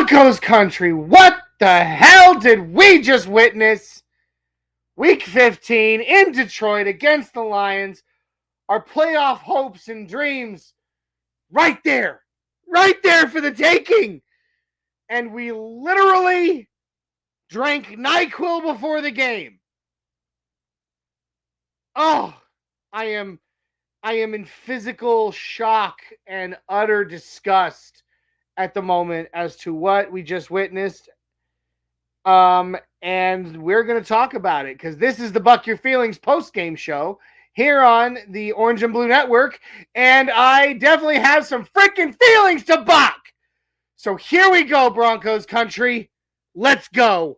Broncos country, what the hell did we just witness? Week 15 in Detroit against the Lions. Our playoff hopes and dreams right there for the taking. And we literally drank NyQuil before the game. Oh, I am in physical shock and utter disgust at the moment as to what we just witnessed. And we're going to talk about it because this is the Buck Your Feelings post-game show here on the Orange and Blue Network. And I definitely have some freaking feelings to buck. So here we go, Broncos country. Let's go.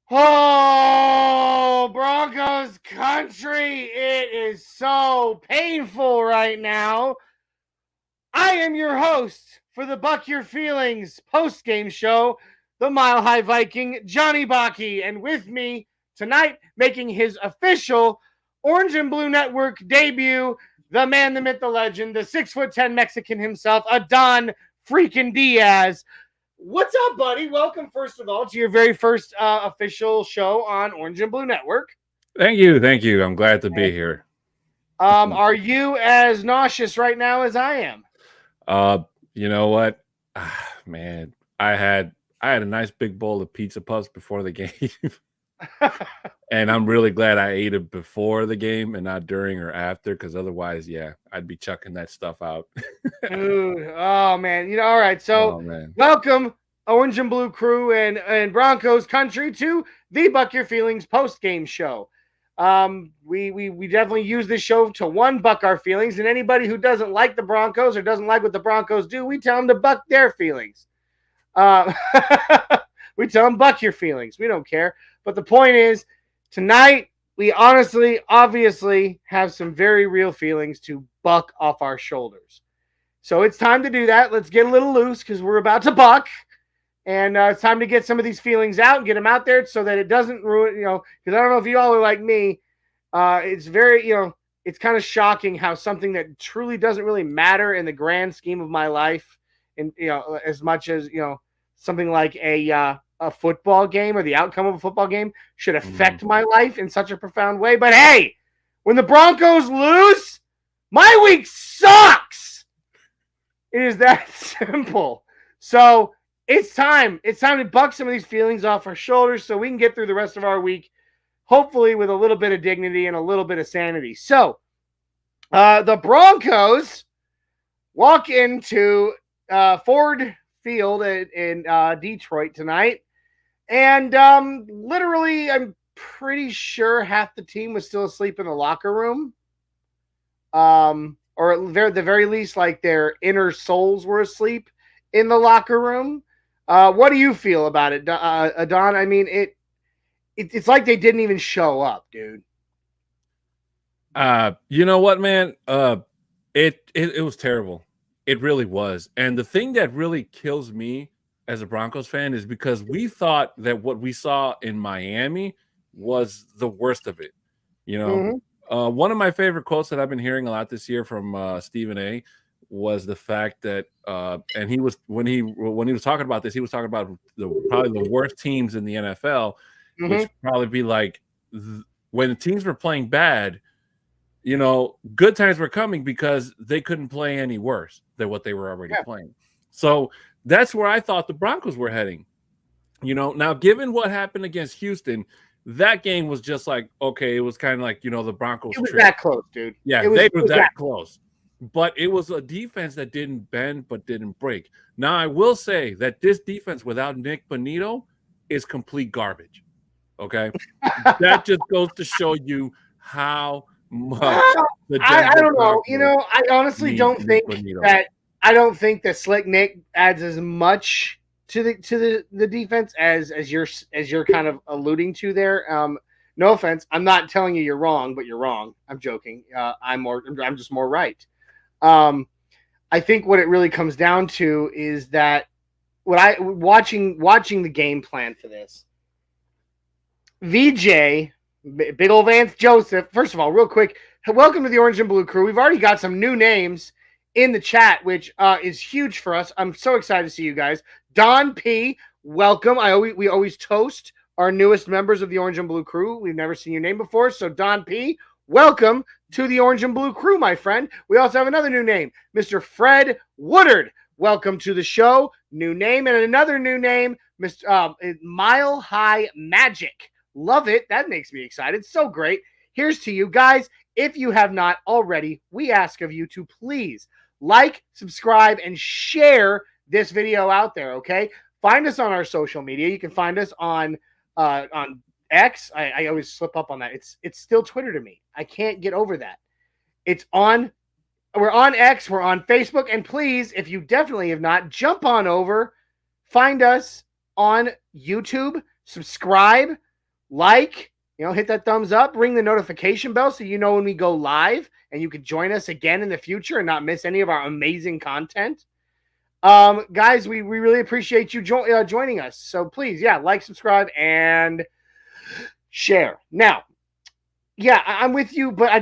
Oh, Broncos country, it is so painful right now. I am your host for the Buck Your Feelings post-game show, the Mile High Viking, Johnny Baki, and with me tonight, making his official Orange and Blue Network debut, the man, the myth, the legend, the 6'10" Mexican himself, Adon freaking Diaz. What's up, buddy? Welcome, first of all, to your very first official show on Orange and Blue Network. Thank you. I'm glad to be here. Are you as nauseous right now as I am? You know what? Man, I had a nice big bowl of pizza puffs before the game. And I'm really glad I ate it before the game and not during or after, because otherwise, yeah, I'd be chucking that stuff out. Dude, oh man. All right. So welcome, Orange and Blue crew and Broncos country, to the Buck Your Feelings post-game show. We definitely use this show to buck our feelings, and anybody who doesn't like the Broncos or doesn't like what the Broncos do, we tell them to buck their feelings. We tell them buck your feelings. We don't care. But the point is, tonight, we obviously have some very real feelings to buck off our shoulders. So it's time to do that. Let's get a little loose because we're about to buck. And it's time to get some of these feelings out and get them out there so that it doesn't ruin, because I don't know if you all are like me. It's very, it's kind of shocking how something that truly doesn't really matter in the grand scheme of my life, and, as much as, something like a football game or the outcome of a football game should affect my life in such a profound way. But hey, when the Broncos lose, my week sucks. It is that simple. So it's time. It's time to buck some of these feelings off our shoulders so we can get through the rest of our week, hopefully with a little bit of dignity and a little bit of sanity. So the Broncos walk into Ford Field in Detroit tonight. And literally, I'm pretty sure half the team was still asleep in the locker room. Or at the very least, like their inner souls were asleep in the locker room. What do you feel about it, Adon? I mean, it's like they didn't even show up, dude. You know what, man? It was terrible. It really was. And the thing that really kills me as a Broncos fan is because we thought that what we saw in Miami was the worst of it. You know, one of my favorite quotes that I've been hearing a lot this year from Stephen A. was the fact that, and he was when he was talking about this, he was talking about probably the worst teams in the NFL, which probably be like when the teams were playing bad. You know, good times were coming because they couldn't play any worse than what they were already playing. So that's where I thought the Broncos were heading. You know, now given what happened against Houston, that game was just like, okay, it was kind of like, you know, the Broncos. It was that close, dude. Yeah, they were that close. But it was a defense that didn't bend but didn't break. Now, I will say that this defense without Nick Bonito is complete garbage. Okay? That just goes to show you how much I don't know. You know, I honestly don't think that Slick Nick adds as much to the defense as you're kind of alluding to there. No offense, I'm not telling you you're wrong, but you're wrong. I'm joking. I'm just more right. I think what it really comes down to is that watching the game plan for this, VJ. Big old Vance Joseph. First of all, real quick, welcome to the Orange and Blue Crew. We've already got some new names in the chat, which is huge for us. I'm so excited to see you guys. Don P, welcome. We always toast our newest members of the Orange and Blue Crew. We've never seen your name before, so Don P, welcome to the Orange and Blue Crew, my friend. We also have another new name, Mr. Fred Woodard. Welcome to the show. New name, and another new name, Mr. Mile High Magic. Love it. That makes me excited. So great. Here's to you guys. If you have not already, we ask of you to please like, subscribe, and share this video out there, okay? Find us on our social media. You can find us on X. I always slip up on that. It's still Twitter to me. I can't get over that. We're on X, we're on Facebook, and please, if you definitely have not, jump on over, find us on YouTube, subscribe, like, hit that thumbs up, ring the notification bell so you know when we go live, and you can join us again in the future and not miss any of our amazing content. Guys, we really appreciate you joining us. So please, like, subscribe, and share. Now, I'm with you, but I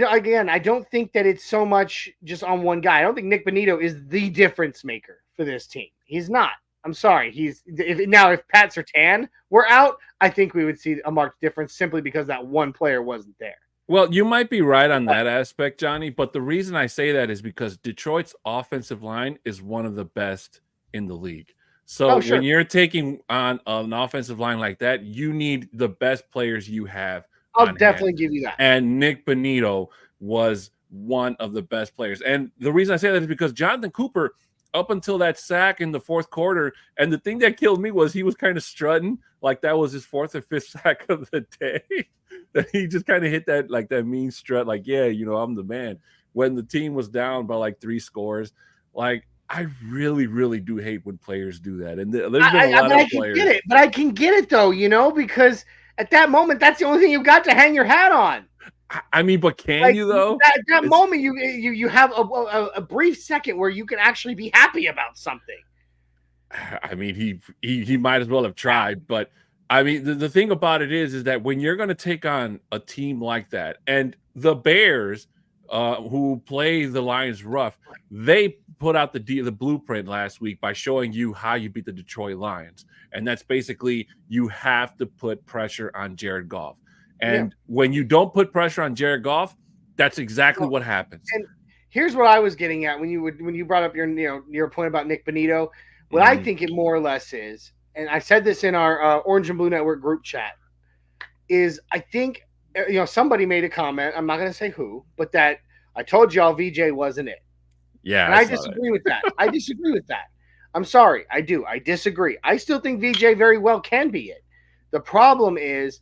don't think that it's so much just on one guy. I don't think Nick Bonito is the difference maker for this team. He's not. I'm sorry. If Pat Surtain were out, I think we would see a marked difference simply because that one player wasn't there. Well, you might be right on that aspect, Johnny, but the reason I say that is because Detroit's offensive line is one of the best in the league. So when you're taking on an offensive line like that, you need the best players you have. I'll definitely give you that. And Nick Bonito was one of the best players. And the reason I say that is because Jonathan Cooper, up until that sack in the fourth quarter, and the thing that killed me was he was kind of strutting like that was his fourth or fifth sack of the day. That he just kind of hit that mean strut, like, I'm the man. When the team was down by like 3 scores, like, I really, really do hate when players do that. And there's been a lot of players. I can get it though, because at that moment, that's the only thing you've got to hang your hat on. I mean, but can you though? At that moment, you have a brief second where you can actually be happy about something. I mean, he might as well have tried, but I mean, the thing about it is that when you're going to take on a team like that, and the Bears, who play the Lions rough, they put out the blueprint last week by showing you how you beat the Detroit Lions, and that's basically you have to put pressure on Jared Goff. And when you don't put pressure on Jared Goff, that's exactly what happens. And here's what I was getting at when you brought up your point about Nick Bonito. What I think it more or less is, and I said this in our Orange and Blue Network group chat, is I think somebody made a comment. I'm not going to say who, but that I told y'all VJ wasn't it. Yeah, and I disagree with that. I disagree with that. I'm sorry, I do. I disagree. I still think VJ very well can be it. The problem is,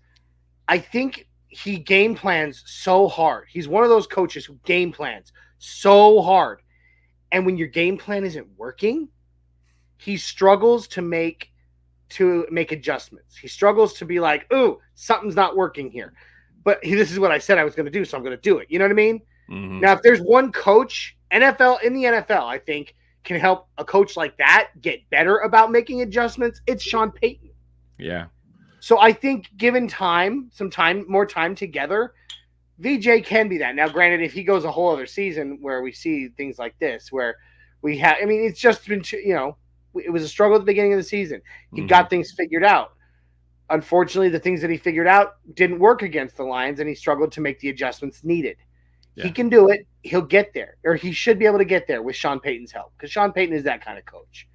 I think he game plans so hard. He's one of those coaches who game plans so hard. And when your game plan isn't working, he struggles to to make adjustments. He struggles to be like, ooh, something's not working here. But this is what I said I was going to do, so I'm going to do it. You know what I mean? Mm-hmm. Now, if there's one coach, in the NFL, I think, can help a coach like that get better about making adjustments, it's Sean Payton. Yeah. So I think given more time together, VJ can be that. Now, granted, if he goes a whole other season where we see things like this, where we have, I mean, it's just been, it was a struggle at the beginning of the season. He got things figured out. Unfortunately, the things that he figured out didn't work against the Lions, and he struggled to make the adjustments needed. Yeah. He can do it. He'll get there, or he should be able to get there with Sean Payton's help, because Sean Payton is that kind of coach.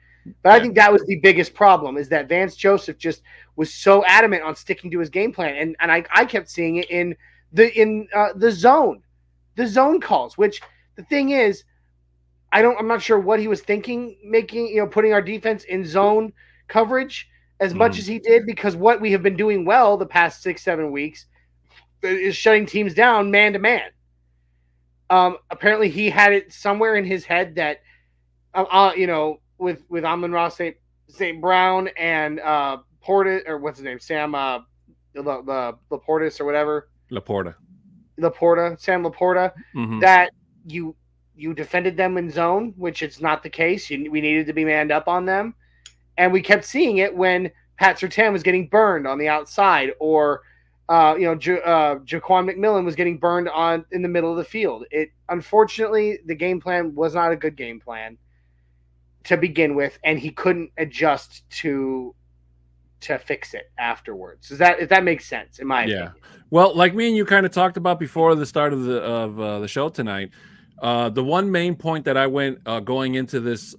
But I think that was the biggest problem, is that Vance Joseph just was so adamant on sticking to his game plan, and I kept seeing it in the zone calls. Which the thing is, I'm not sure what he was thinking, putting our defense in zone coverage as much as he did, because what we have been doing well the past 6-7 weeks is shutting teams down man to man. Apparently he had it somewhere in his head that, with Amon-Ra St. Brown and Portis, or what's his name, Sam Laportis or whatever. Sam Laporta, that you defended them in zone, which it's not the case. We needed to be manned up on them. And we kept seeing it when Pat Surtain was getting burned on the outside, or Jaquan McMillan was getting burned in the middle of the field. Unfortunately, the game plan was not a good game plan to begin with, and he couldn't adjust to fix it afterwards. If that makes sense, in my opinion. Well, like me and you kind of talked about before the start of the show tonight, the one main point that I went going into this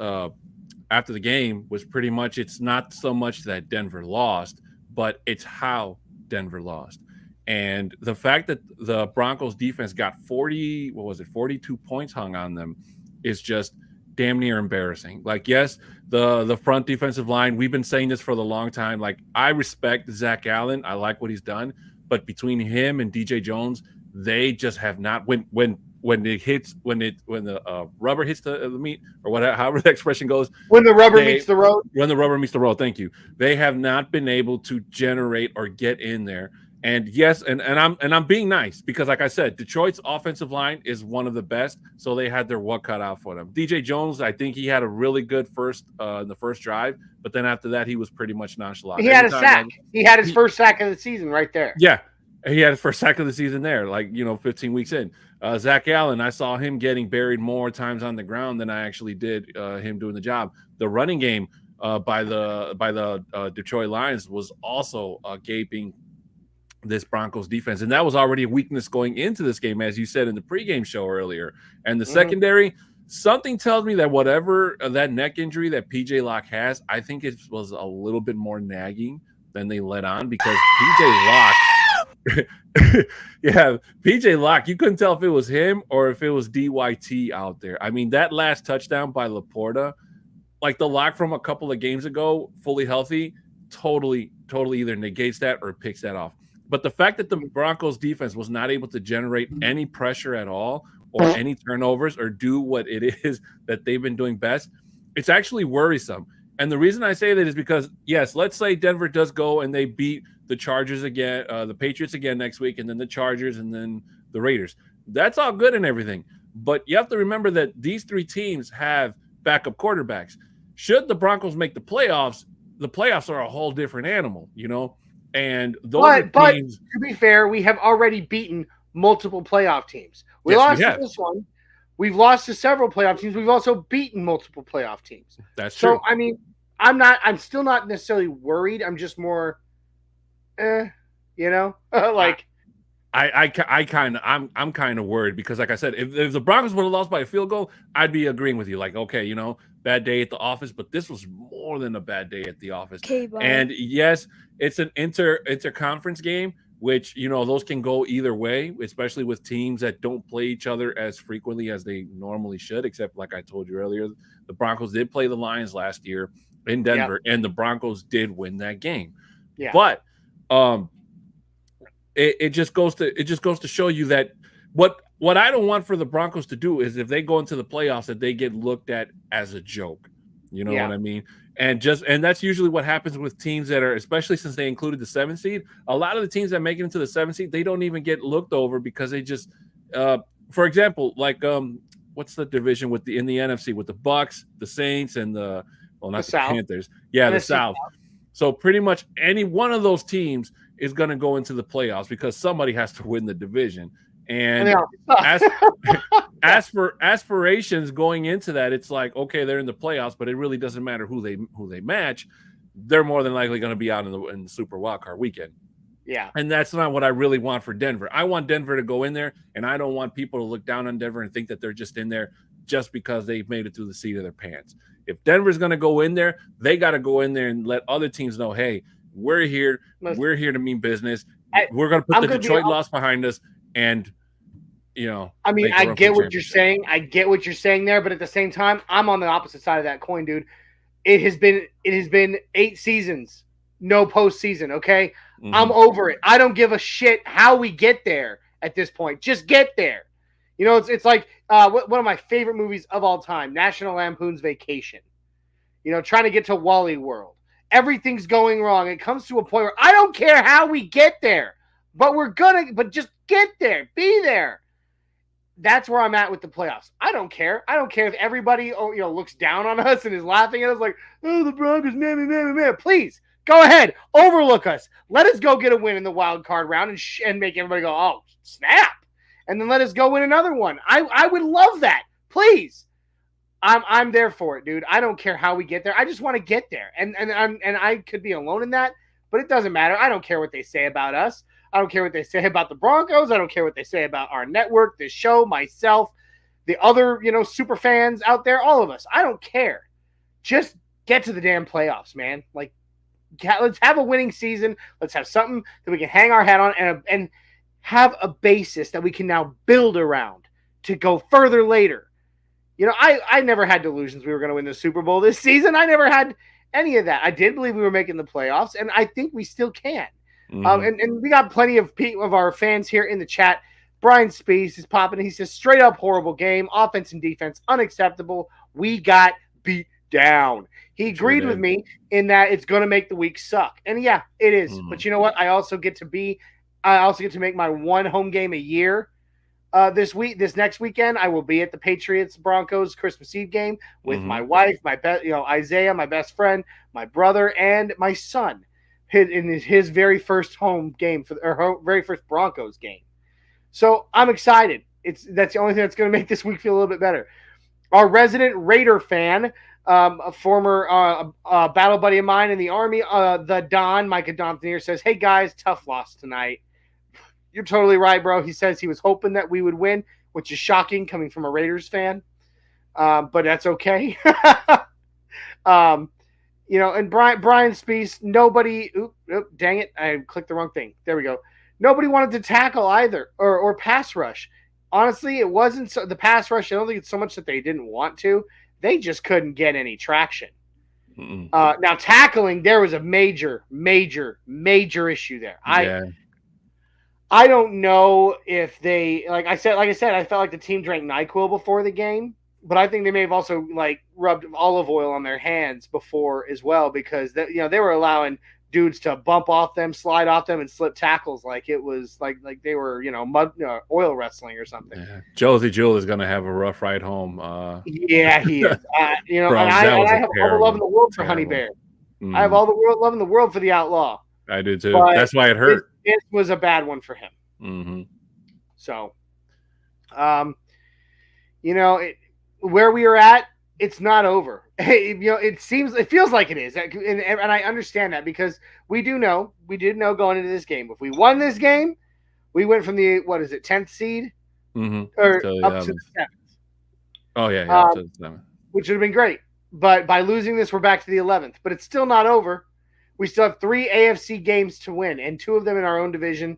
after the game was pretty much, it's not so much that Denver lost, but it's how Denver lost. And the fact that the Broncos defense got 42 points hung on them is just damn near embarrassing. Like, yes, the front defensive line, we've been saying this for the long time. Like, I respect Zach Allen. I like what he's done. But between him and DJ Jones, they just have not, when the rubber hits the meat, or whatever, however the expression goes, when the rubber meets the road. When the rubber meets the road, thank you. They have not been able to generate or get in there. And yes, and I'm being nice, because, like I said, Detroit's offensive line is one of the best, so they had their work cut out for them. DJ Jones, I think he had a really good in the first drive, but then after that, he was pretty much nonchalant. He had a sack. He had his first sack of the season right there. Yeah, he had his first sack of the season there, 15 weeks in. Zach Allen, I saw him getting buried more times on the ground than I actually did him doing the job. The running game by the Detroit Lions was also gaping this Broncos defense, and that was already a weakness going into this game, as you said in the pregame show earlier. And the secondary, something tells me that whatever that neck injury that PJ Locke has, I think it was a little bit more nagging than they let on, because PJ Locke PJ Locke, you couldn't tell if it was him or if it was DYT out there. I mean, that last touchdown by Laporta, like the Locke from a couple of games ago, fully healthy, totally either negates that or picks that off. But the fact that the Broncos defense was not able to generate any pressure at all, or any turnovers, or do what it is that they've been doing best, it's actually worrisome. And the reason I say that is because, yes, let's say Denver does go and they beat the Chargers again, the Patriots again next week, and then the Chargers, and then the Raiders. That's all good and everything. But you have to remember that these three teams have backup quarterbacks. Should the Broncos make the playoffs are a whole different animal, And those teams, to be fair, we have already beaten multiple playoff teams. We lost to this one. We've lost to several playoff teams. We've also beaten multiple playoff teams. That's true. So, I mean, I'm still not necessarily worried. I'm just more, like. I'm kind of worried, because, like I said, if the Broncos would have lost by a field goal, I'd be agreeing with you. Like, okay, bad day at the office, but this was more than a bad day at the office. Okay, bye. And yes, it's an inter-conference game, which, those can go either way, especially with teams that don't play each other as frequently as they normally should, except, like I told you earlier, the Broncos did play the Lions last year in Denver, and the Broncos did win that game. Yeah. But it just goes to show you that what I don't want for the Broncos to do is, if they go into the playoffs, that they get looked at as a joke. You know what I mean? And that's usually what happens with teams that are, especially since they included the 7th seed. A lot of the teams that make it into the 7th seed, they don't even get looked over because they just, for example, like what's the division in the NFC with the Bucks, the Saints, and not the Panthers. Yeah, the South. So pretty much any one of those teams is going to go into the playoffs because somebody has to win the division. And as for aspirations going into that, it's like, okay, they're in the playoffs, but it really doesn't matter who they match. They're more than likely going to be out in the Super Wildcard weekend. Yeah. And that's not what I really want for Denver. I want Denver to go in there, and I don't want people to look down on Denver and think that they're just in there just because they've made it through the seat of their pants. If Denver's going to go in there, they got to go in there and let other teams know, hey, we're here. We're here to mean business. We're going to put the Detroit loss behind us. And, I mean, I get what you're saying. I get what you're saying there. But at the same time, I'm on the opposite side of that coin, dude. It has been 8 seasons, no postseason. Okay. Mm-hmm. I'm over it. I don't give a shit how we get there at this point. Just get there. It's like one of my favorite movies of all time, National Lampoon's Vacation. Trying to get to Wally World. Everything's going wrong. It comes to a point where I don't care how we get there, but just get there. Be there. That's where I'm at with the playoffs. I don't care. I don't care if everybody looks down on us and is laughing at us like, oh, the Broncos, man. Please, go ahead. Overlook us. Let us go get a win in the wild card round and make everybody go, oh, snap. And then let us go win another one. I would love that. Please. I'm there for it, dude. I don't care how we get there. I just want to get there. And I could be alone in that, but it doesn't matter. I don't care what they say about us. I don't care what they say about the Broncos. I don't care what they say about our network, this show, myself, the other, super fans out there, all of us. I don't care. Just get to the damn playoffs, man. Like, let's have a winning season. Let's have something that we can hang our hat on and have a basis that we can now build around to go further later. I never had delusions we were going to win the Super Bowl this season. I never had any of that. I did believe we were making the playoffs, and I think we still can. Mm-hmm. And we got plenty of our fans here in the chat. Brian Spees is popping. He says, straight up horrible game. Offense and defense, unacceptable. We got beat down. He agreed with me in that it's going to make the week suck. And yeah, it is. Mm-hmm. But you know what? I also get to make my one home game a year. This next weekend, I will be at the Patriots Broncos Christmas Eve game with my wife, Isaiah, my best friend, my brother, and my son. In his very first home game very first Broncos game. So I'm excited. That's the only thing that's going to make this week feel a little bit better. Our resident Raider fan, a former battle buddy of mine in the Army, the Don, Micah Domthanier, says, hey guys, tough loss tonight. You're totally right, bro. He says he was hoping that we would win, which is shocking coming from a Raiders fan. But that's okay. And Brian Spees, nobody, dang it, I clicked the wrong thing. There we go. Nobody wanted to tackle either or pass rush. Honestly, it wasn't the pass rush. I don't think it's so much that they didn't want to. They just couldn't get any traction. Now tackling, there was a major issue there. I don't know if they, like I said, I felt like the team drank NyQuil before the game. But I think they may have also rubbed olive oil on their hands before as well, because they were allowing dudes to bump off them, slide off them, and slip tackles like it was like they were oil wrestling or something. Yeah. Josie Jewell is going to have a rough ride home. Yeah, he is. And I have all the love in the world for Honey Bear. I have all the love in the world for the Outlaw. I do too. That's why it hurt. It was a bad one for him. Mm-hmm. So, where we are at, it's not over. It feels like it is, and I understand that because we did know going into this game. If we won this game, we went from the 10th seed, or up to the 7th. Oh yeah, up to the 7th, which would have been great. But by losing this, we're back to the 11th. But it's still not over. We still have 3 AFC games to win, and 2 of them in our own division.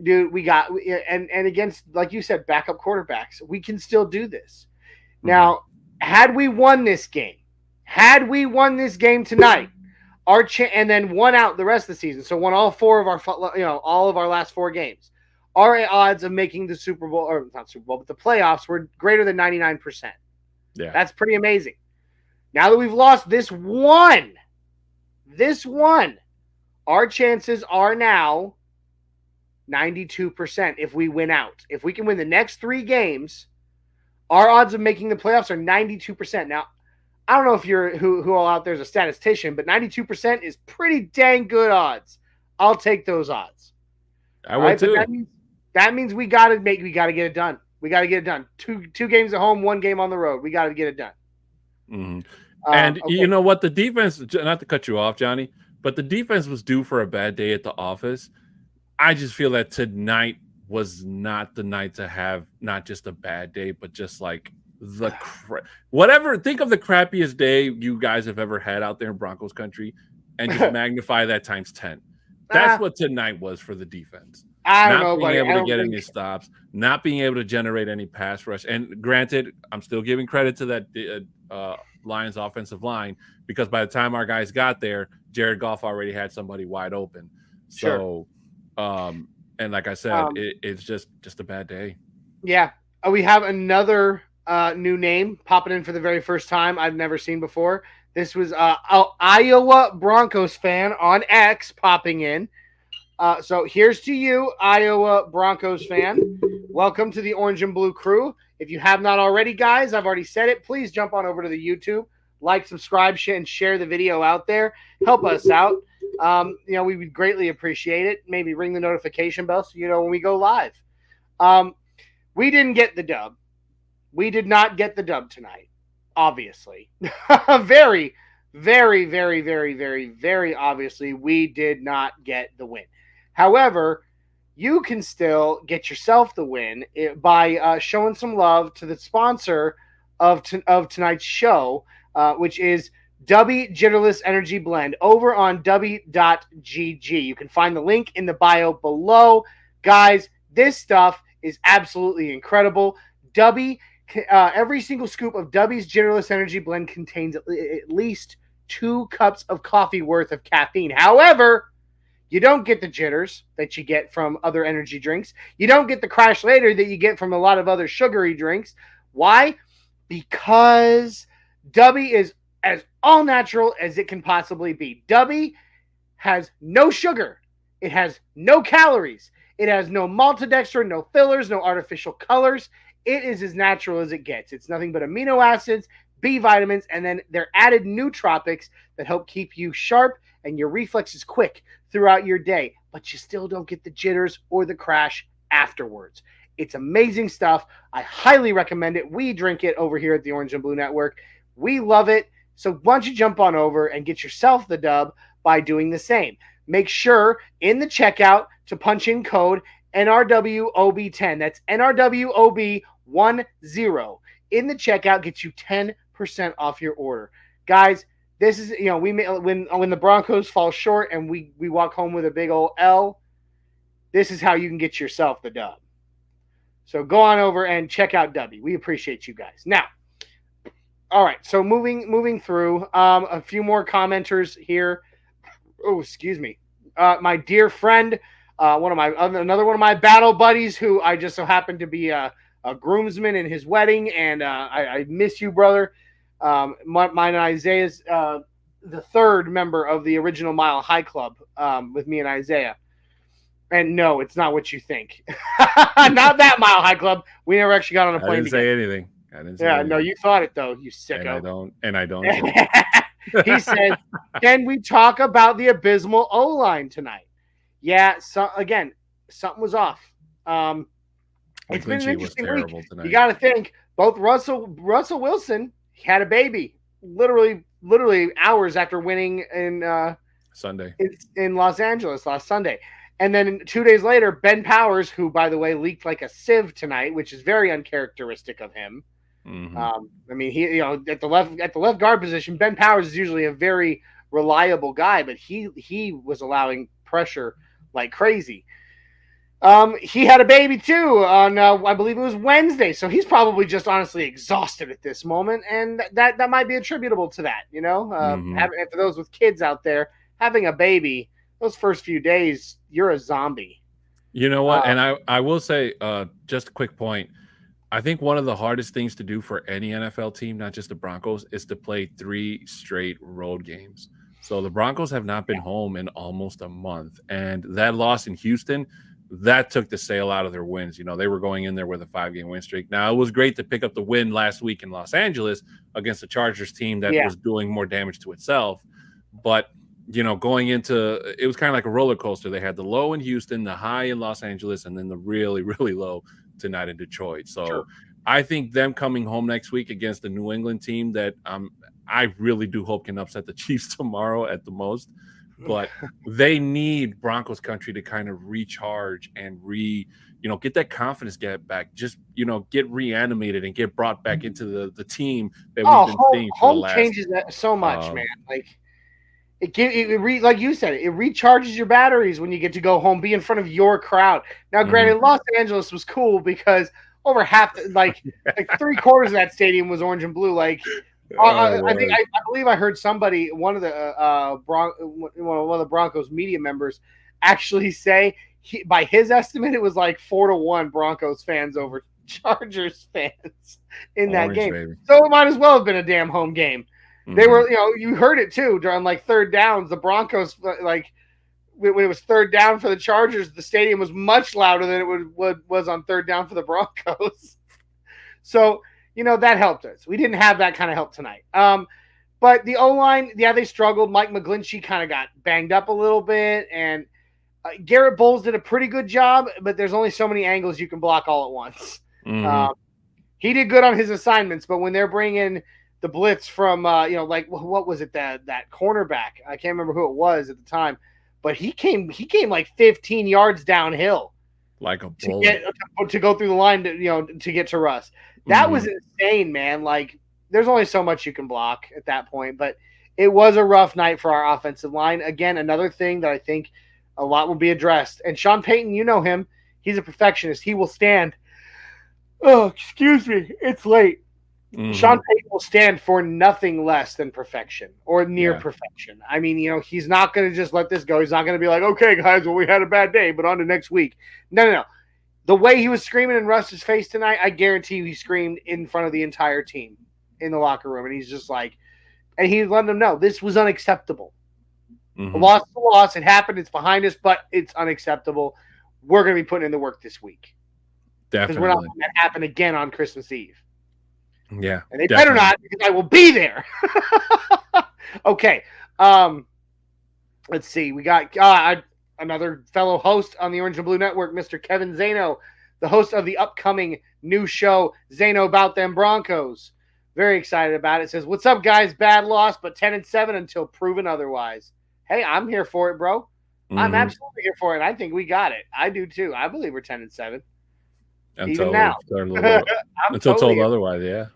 Dude, we got and against, like you said, backup quarterbacks. We can still do this. Now, had we won this game tonight, and then won out the rest of the season, so won all 4 of our last 4 games, our odds of making the Super Bowl, or not Super Bowl, but the playoffs were greater than 99%. Yeah, that's pretty amazing. Now that we've lost this one, our chances are now 92% if we win out. If we can win the next 3 games, our odds of making the playoffs are 92%. Now, I don't know if you're who all out there is a statistician, but 92% is pretty dang good odds. I'll take those odds. I would too. But that means we gotta get it done. We gotta get it done. Two games at home, 1 game on the road. We gotta get it done. Mm-hmm. And okay. You know what? The defense, not to cut you off, Johnny, but the defense was due for a bad day at the office. I just feel that tonight was not the night to have not just a bad day, but just like whatever. Think of the crappiest day you guys have ever had out there in Broncos country and just magnify that times 10. That's what tonight was for the defense. Not being able to get any stops, not being able to generate any pass rush. And granted, I'm still giving credit to that Lions offensive line because by the time our guys got there, Jared Goff already had somebody wide open. So, and like I said, it's just a bad day. Yeah. We have another new name popping in for the very first time I've never seen before. This was Iowa Broncos fan on X popping in. So here's to you, Iowa Broncos fan. Welcome to the Orange and Blue crew. If you have not already, guys, I've already said it. Please jump on over to the YouTube, like, subscribe, and share the video out there. Help us out. We would greatly appreciate it. Maybe ring the notification bell so you know when we go live. We didn't get the dub. We did not get the dub tonight, obviously. Very, very, very, very, very, very obviously, we did not get the win. However, you can still get yourself the win by showing some love to the sponsor of tonight's show, which is Dubby Jitterless Energy Blend over on Dubby.gg. You can find the link in the bio below. Guys, this stuff is absolutely incredible. Dubby, every single scoop of Dubby's Jitterless Energy Blend contains at least 2 cups of coffee worth of caffeine. However, you don't get the jitters that you get from other energy drinks. You don't get the crash later that you get from a lot of other sugary drinks. Why? Because Dubby is as all natural as it can possibly be. Dubby has no sugar. It has no calories. It has no maltodextrin, no fillers, no artificial colors. It is as natural as it gets. It's nothing but amino acids, B vitamins, and then they're added nootropics that help keep you sharp and your reflexes quick throughout your day, but you still don't get the jitters or the crash afterwards. It's amazing stuff. I highly recommend it. We drink it over here at the Orange and Blue Network. We love it. So why don't you jump on over and get yourself the dub by doing the same. Make sure in the checkout to punch in code NRWOB10. That's NRWOB10. In the checkout gets you 10% off your order. Guys, this is, when the Broncos fall short and we walk home with a big old L, this is how you can get yourself the dub. So go on over and check out Dubby. We appreciate you guys. Now, all right, so moving through a few more commenters here. Oh, excuse me. My dear friend, another one of my battle buddies who I just so happened to be a groomsman in his wedding, and I miss you, brother. Mine and Isaiah's the third member of the original Mile High Club with me and Isaiah. And no, it's not what you think. Not that Mile High Club. We never actually got on a plane. I didn't say anything. No, you thought it though, you sicko. And I don't. He said, "Can we talk about the abysmal O-line tonight?" Yeah. So again, something was off. It's been an interesting week. Tonight. You got to think both Russell Wilson had a baby literally hours after winning in Sunday in Los Angeles last Sunday. And then 2 days later, Ben Powers, who, by the way, leaked like a sieve tonight, which is very uncharacteristic of him. Mm-hmm. I mean, he, at the left guard position, Ben Powers is usually a very reliable guy, but he was allowing pressure like crazy. He had a baby too on, I believe it was Wednesday, so he's probably just honestly exhausted at this moment, and that might be attributable to that. For those with kids out there, having a baby, those first few days, you're a zombie. You know what? And I will say, just a quick point. I think one of the hardest things to do for any NFL team, not just the Broncos, is to play 3 straight road games. So the Broncos have not been home in almost a month, and that loss in Houston, that took the sail out of their wins. They were going in there with a 5-game win streak. Now, it was great to pick up the win last week in Los Angeles against the Chargers team that Yeah. was doing more damage to itself. But, going into it was kind of like a roller coaster. They had the low in Houston, the high in Los Angeles, and then the really, really low tonight in Detroit. So Sure. I think them coming home next week against the New England team that I really do hope can upset the Chiefs tomorrow at the most. But they need Broncos country to kind of recharge and get that confidence get back. Just, get reanimated and get brought back into the team that we've been seeing for home the last. changes that so much, man. Like like you said, it recharges your batteries when you get to go home, be in front of your crowd. Now, granted, Los Angeles was cool because over half, like 3/4 of that stadium was orange and blue. Like, I believe I heard somebody, one of the Broncos media members, actually say by his estimate, it was like 4-1 Broncos fans over Chargers fans in that game. Baby. So it might as well have been a damn home game. They were, you heard it too during like third downs. The Broncos, like when it was third down for the Chargers, the stadium was much louder than it was on third down for the Broncos. So, that helped us. We didn't have that kind of help tonight. But the O-line, they struggled. Mike McGlinchey kind of got banged up a little bit, and Garrett Bowles did a pretty good job, but there's only so many angles you can block all at once. He did good on his assignments, but when they're bringing the blitz from, like what was it, that cornerback? I can't remember who it was at the time, but he came like 15 yards downhill, like a bullet, to go through the line to get to Russ. That was insane, man. Like, there's only so much you can block at that point, but it was a rough night for our offensive line. Again, another thing that I think a lot will be addressed. And Sean Payton, you know him. He's a perfectionist. He will stand. Oh, excuse me. It's late. Sean Payton will stand for nothing less than perfection or near perfection. I mean, he's not going to just let this go. He's not going to be like, okay, guys, well, we had a bad day, but on to next week. No. The way he was screaming in Russ's face tonight, I guarantee you he screamed in front of the entire team in the locker room. And he's just like, and he let them know this was unacceptable. A loss is a loss. It happened. It's behind us, but it's unacceptable. We're going to be putting in the work this week. Definitely. Because we're not letting that happen again on Christmas Eve. Yeah. And they better not, because I will be there. Okay. Let's see. We got another fellow host on the Orange and Blue Network, Mr. Kevin Zano, the host of the upcoming new show, Zano About Them Broncos. Very excited about it. Says, what's up, guys? Bad loss, but 10-7 until proven otherwise. Hey, I'm here for it, bro. I'm absolutely here for it. I think we got it. I do, too. I believe we're 10-7. Even now. Until told otherwise, yeah.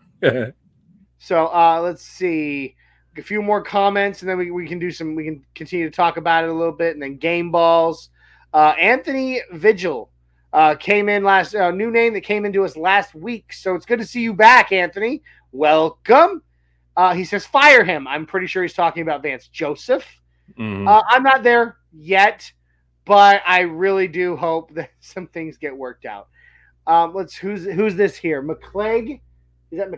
So let's see a few more comments, and then we can continue to talk about it a little bit, and then game balls. Anthony Vigil came in last, new name that came into us last week. So it's good to see you back, Anthony. Welcome. He says fire him. I'm pretty sure he's talking about Vance Joseph. I'm not there yet, but I really do hope that some things get worked out. Who's this here? McClegg? Is that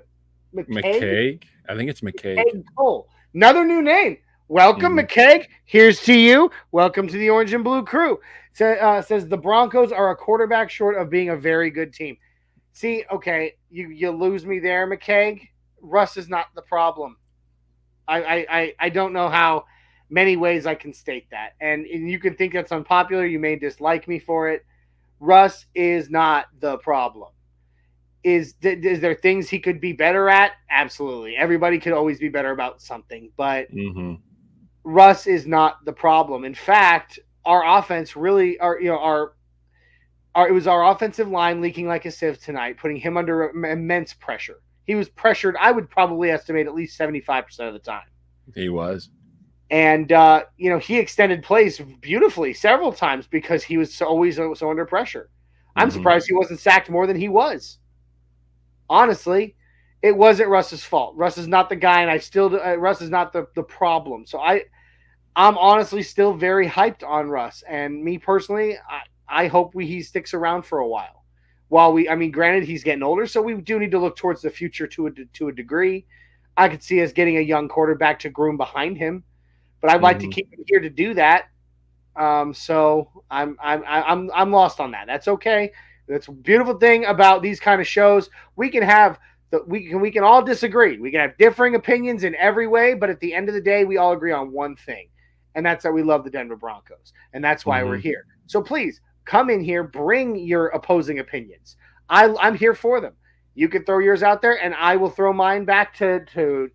McCaig? I think it's McCaig. Cole. Another new name. Welcome, McCaig. Here's to you. Welcome to the Orange and Blue crew. Says the Broncos are a quarterback short of being a very good team. See, okay, you lose me there, McCaig. Russ is not the problem. I don't know how many ways I can state that. And you can think that's unpopular. You may dislike me for it. Russ is not the problem. Is there things he could be better at? Absolutely. Everybody could always be better about something, but Russ is not the problem. In fact, our offense really it was our offensive line leaking like a sieve tonight, putting him under immense pressure. He was pressured, I would probably estimate, at least 75% of the time. He was. And, he extended plays beautifully several times because he was always so under pressure. I'm surprised he wasn't sacked more than he was. Honestly, it wasn't Russ's fault. Russ is not the guy, and Russ is not the problem. So I'm honestly still very hyped on Russ. And me personally, I hope he sticks around for a while. Granted, he's getting older, so we do need to look towards the future to a degree. I could see us getting a young quarterback to groom behind him, but I'd like to keep him here to do that. So I'm lost on that. That's okay. That's a beautiful thing about these kind of shows. We can all disagree. We can have differing opinions in every way, but at the end of the day, we all agree on one thing, and that's that we love the Denver Broncos, and that's why we're here. So please come in here, bring your opposing opinions. I'm here for them. You can throw yours out there, and I will throw mine back to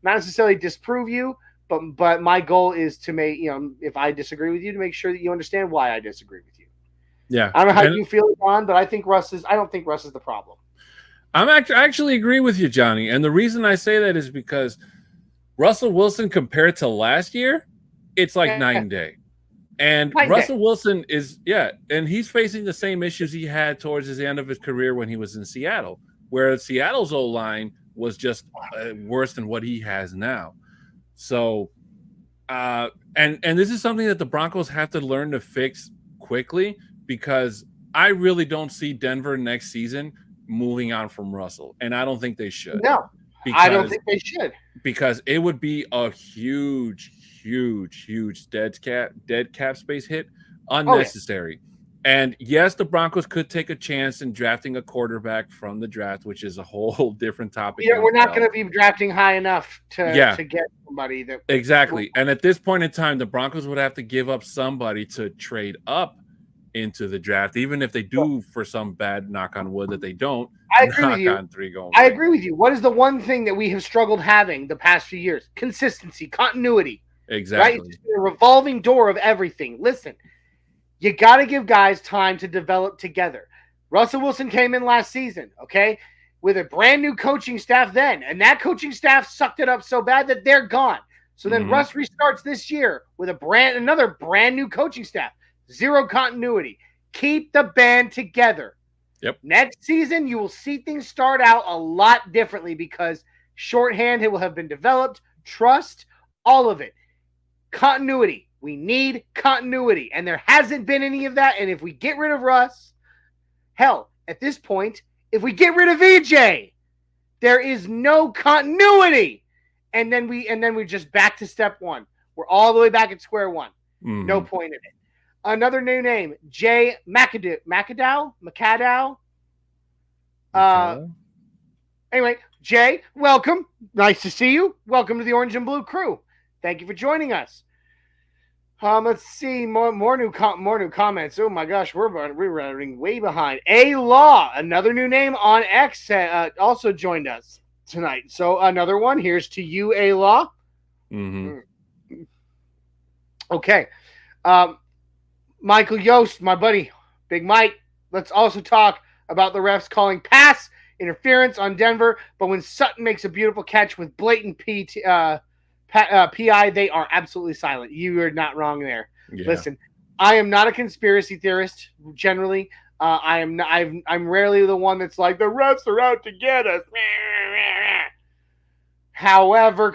not necessarily disprove you, but my goal is to make, if I disagree with you, to make sure that you understand why I disagree with you. Yeah. I don't know how you feel, John, but I don't think Russ is the problem. I actually agree with you, Johnny. And the reason I say that is because Russell Wilson compared to last year, it's like night and day. And Russell Wilson and he's facing the same issues he had towards the end of his career when he was in Seattle, where Seattle's O-line was just worse than what he has now. So, and this is something that the Broncos have to learn to fix quickly, because I really don't see Denver next season moving on from Russell, and I don't think they should. No, I don't think they should, because it would be a huge dead cap space hit, unnecessary. And yes, the Broncos could take a chance in drafting a quarterback from the draft, which is a whole different topic. Yeah, we're not going to be drafting high enough to get somebody that exactly. And at this point in time, the Broncos would have to give up somebody to trade up into the draft, even if they do, for some bad, knock on wood that they don't. I agree with you. I agree with you. What is the one thing that we have struggled having the past few years? Consistency, continuity. Exactly. Right? It's a revolving door of everything. Listen, you got to give guys time to develop together. Russell Wilson came in last season, okay, with a brand new coaching staff then, and that coaching staff sucked it up so bad that they're gone. So then Russ restarts this year with another brand new coaching staff. Zero continuity. Keep the band together. Yep. Next season, you will see things start out a lot differently, because shorthand, it will have been developed, trust, all of it. Continuity. We need continuity, and there hasn't been any of that. And if we get rid of Russ, hell, at this point, if we get rid of EJ, there is no continuity. And then we just back to step one. We're all the way back at square one. No point in it. Another new name, Jay McAdow. Anyway, Jay, welcome. Nice to see you. Welcome to the Orange and Blue crew. Thank you for joining us. Let's see more new comments. Oh my gosh, we're running way behind. A Law, another new name on X, also joined us tonight. So another one. Here's to you, A Law. Okay. Michael Yost, my buddy, Big Mike. Let's also talk about the refs calling pass interference on Denver, but when Sutton makes a beautiful catch with blatant PI, they are absolutely silent. You are not wrong there. Yeah. Listen, I am not a conspiracy theorist. Generally, I'm rarely the one that's like, the refs are out to get us. However,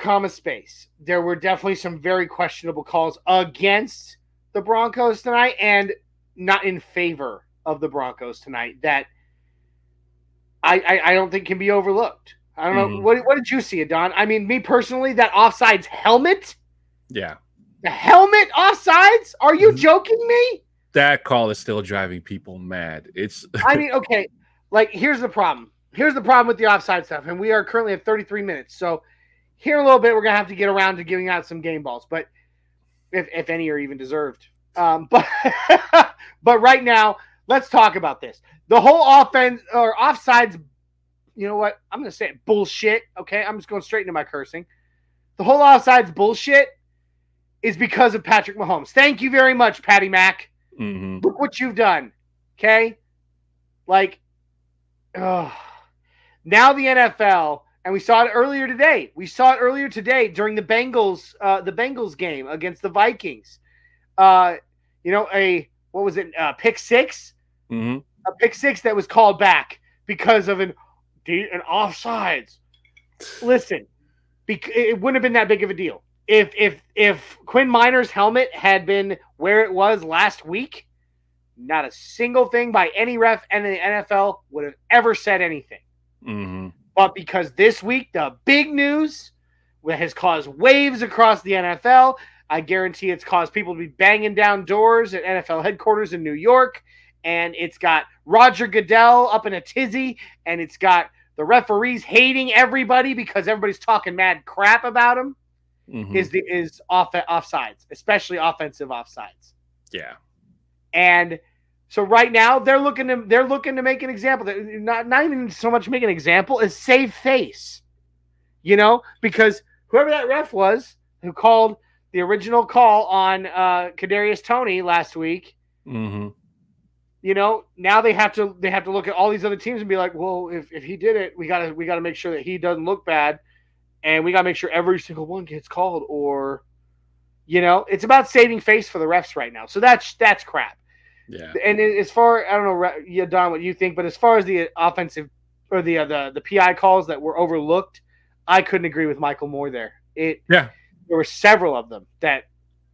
there were definitely some very questionable calls against the Broncos tonight, and not in favor of the Broncos tonight, that I don't think can be overlooked. I don't know. What did you see, Adon? I mean, me personally, that offsides helmet. Yeah. The helmet offsides? Are you joking me? That call is still driving people mad. I mean, okay. Like, here's the problem. Here's the problem with the offside stuff, and we are currently at 33 minutes. So here in a little bit, we're going to have to get around to giving out some game balls. But if any are even deserved. But right now, let's talk about this. The whole offense or offsides, you know what? I'm going to say it, bullshit, okay? I'm just going straight into my cursing. The whole offsides bullshit is because of Patrick Mahomes. Thank you very much, Patty Mac. Look what you've done, okay? Like, now the NFL, and we saw it earlier today. We saw it earlier today during the Bengals game against the Vikings. What was it? Pick six? A pick six that was called back because of an offsides. Listen, it wouldn't have been that big of a deal. If Quinn Miner's helmet had been where it was last week, Not a single thing by any ref in the NFL would have ever said anything. Mm-hmm. But because this week, the big news has caused waves across the NFL, I guarantee it's caused people to be banging down doors at NFL headquarters in New York. And it's got Roger Goodell up in a tizzy. And it's got the referees hating everybody because everybody's talking mad crap about them. Mm-hmm. Is offsides, especially offensive offsides. Yeah. And so right now they're looking to make an example. Not even so much make an example as save face. Because whoever that ref was who called the original call on Kadarius Toney last week, mm-hmm. Now they have to look at all these other teams and be like, well, if he did it, we gotta make sure that he doesn't look bad, and we gotta make sure every single one gets called. Or, it's about saving face for the refs right now. So that's crap. Yeah. And as far, I don't know, Don, what you think, but as far as the offensive or the PI calls that were overlooked, I couldn't agree with Michael more there. There were several of them that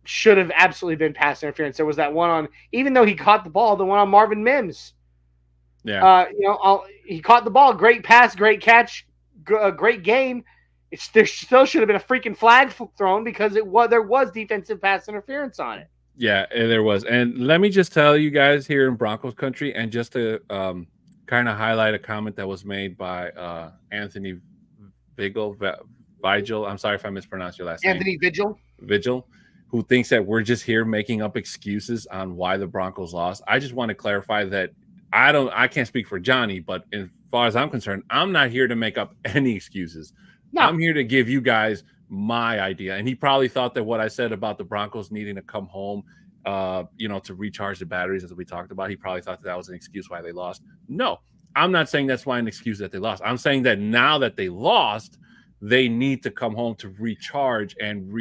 should have absolutely been pass interference. There was that one on, even though he caught the ball, the one on Marvin Mims. Yeah. He caught the ball. Great pass, great catch, great game. There still should have been a freaking flag thrown because there was defensive pass interference on it. Yeah, there was. And let me just tell you guys here in Broncos country, and just to kind of highlight a comment that was made by Anthony Vigil. I'm sorry if I mispronounced your last name. Anthony Vigil, who thinks that we're just here making up excuses on why the Broncos lost. I just want to clarify that I can't speak for Johnny, but as far as I'm concerned, I'm not here to make up any excuses. No. I'm here to give you guys my idea. And he probably thought that what I said about the Broncos needing to come home, to recharge the batteries, as we talked about, he probably thought that was an excuse why they lost. No, I'm not saying that's why an excuse that they lost. I'm saying that now that they lost, they need to come home to recharge and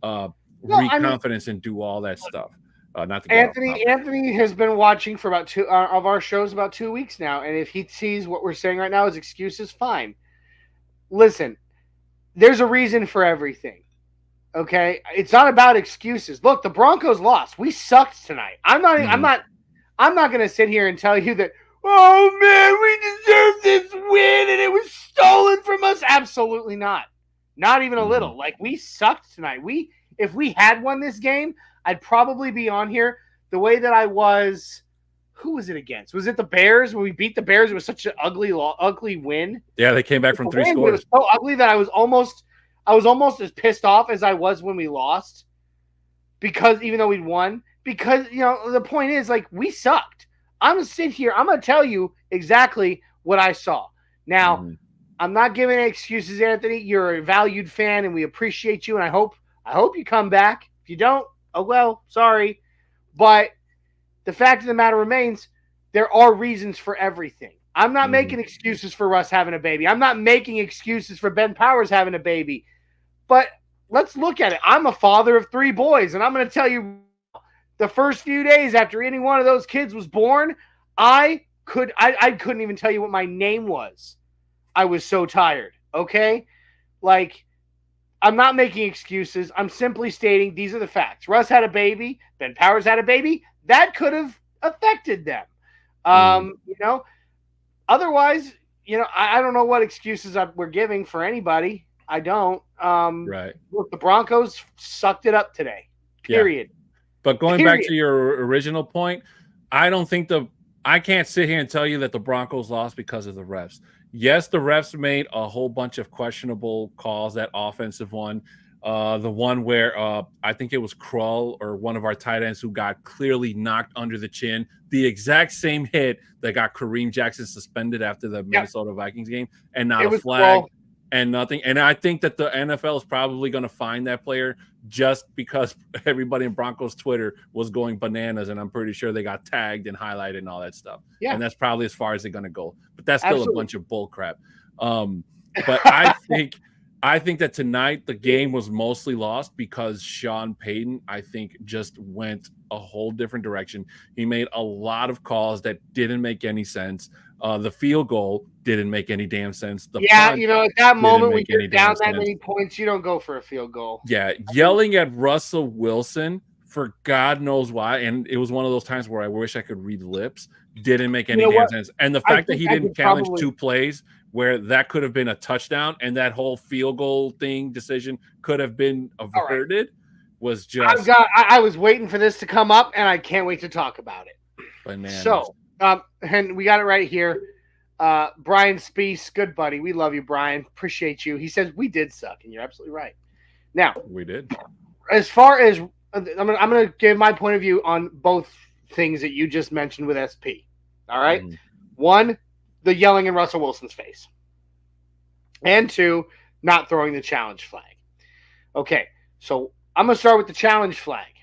confidence and do all that stuff. Not to Anthony has been watching for about two of our shows about 2 weeks now, and if he sees what we're saying right now as excuses, fine. Listen, there's a reason for everything. Okay, it's not about excuses. Look, the Broncos lost. We sucked tonight. I'm not going to sit here and tell you that, oh man, we deserve this win and it was stolen from us. Absolutely not. Not even a little. Like, we sucked tonight. If we had won this game, I'd probably be on here the way that I was. Who was it against? Was it the Bears? When we beat the Bears, it was such an ugly win. Yeah, they came back from 3 scores. It was so ugly that I was almost as pissed off as I was when we lost. Because even though we won, because the point is, like, we sucked. I'm gonna sit here. I'm gonna tell you exactly what I saw. Now, I'm not giving excuses, Anthony. You're a valued fan, and we appreciate you. And I hope you come back. If you don't, oh well, sorry. But the fact of the matter remains, there are reasons for everything. I'm not making excuses for Russ having a baby. I'm not making excuses for Ben Powers having a baby. But let's look at it. I'm a father of 3 boys, and I'm going to tell you, the first few days after any one of those kids was born, I couldn't even tell you what my name was. I was so tired, okay? Like, I'm not making excuses. I'm simply stating these are the facts. Russ had a baby. Ben Powers had a baby. That could have affected them. Otherwise, I don't know what excuses we're giving for anybody. I don't. Right. Look, the Broncos sucked it up today. Period. Yeah. But going back to your original point, I can't sit here and tell you that the Broncos lost because of the refs. Yes, the refs made a whole bunch of questionable calls, that offensive one. The one where I think it was Krull or one of our tight ends who got clearly knocked under the chin. The exact same hit that got Kareem Jackson suspended after the Minnesota Vikings game, and not a flag and nothing. And I think that the NFL is probably going to find that player just because everybody in Broncos Twitter was going bananas, and I'm pretty sure they got tagged and highlighted and all that stuff. Yeah. And that's probably as far as they're going to go. But that's still a bunch of bull crap. But I think that tonight the game was mostly lost because Sean Payton, I think, just went a whole different direction. He made a lot of calls that didn't make any sense. The field goal didn't make any damn sense. At that moment when you're down that many points, you don't go for a field goal. Yeah, yelling at Russell Wilson for God knows why, and it was one of those times where I wish I could read lips. Didn't make any You know damn what? sense. And the I fact that think he I didn't could challenge probably. 2 plays where that could have been a touchdown and that whole field goal thing decision could have been All right. averted was just I was waiting for this to come up, and I can't wait to talk about it. bananas. So, and we got it right here. Brian Speece, good buddy. We love you, Brian. Appreciate you. He says we did suck, and you're absolutely right. Now, We did. as far as I'm gonna give my point of view on both things that you just mentioned with SP. All right. Mhm. One, the yelling in Russell Wilson's face, and two, not throwing the challenge flag. Okay, so I'm gonna start with the challenge flag,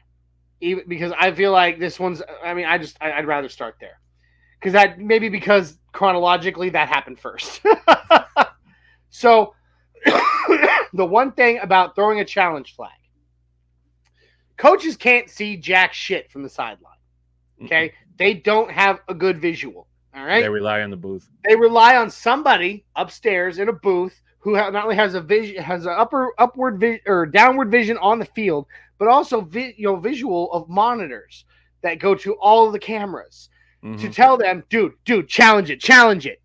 even because I feel like this one's. I mean, I'd rather start there because chronologically that happened first. So the one thing about throwing a challenge flag, coaches can't see jack shit from the sideline. Okay, they don't have a good visual. All right, They rely on the booth. they rely on somebody upstairs in a booth who not only has a vision, has an upward or downward vision on the field, but also visual of monitors that go to all of the cameras to tell them, dude, challenge it.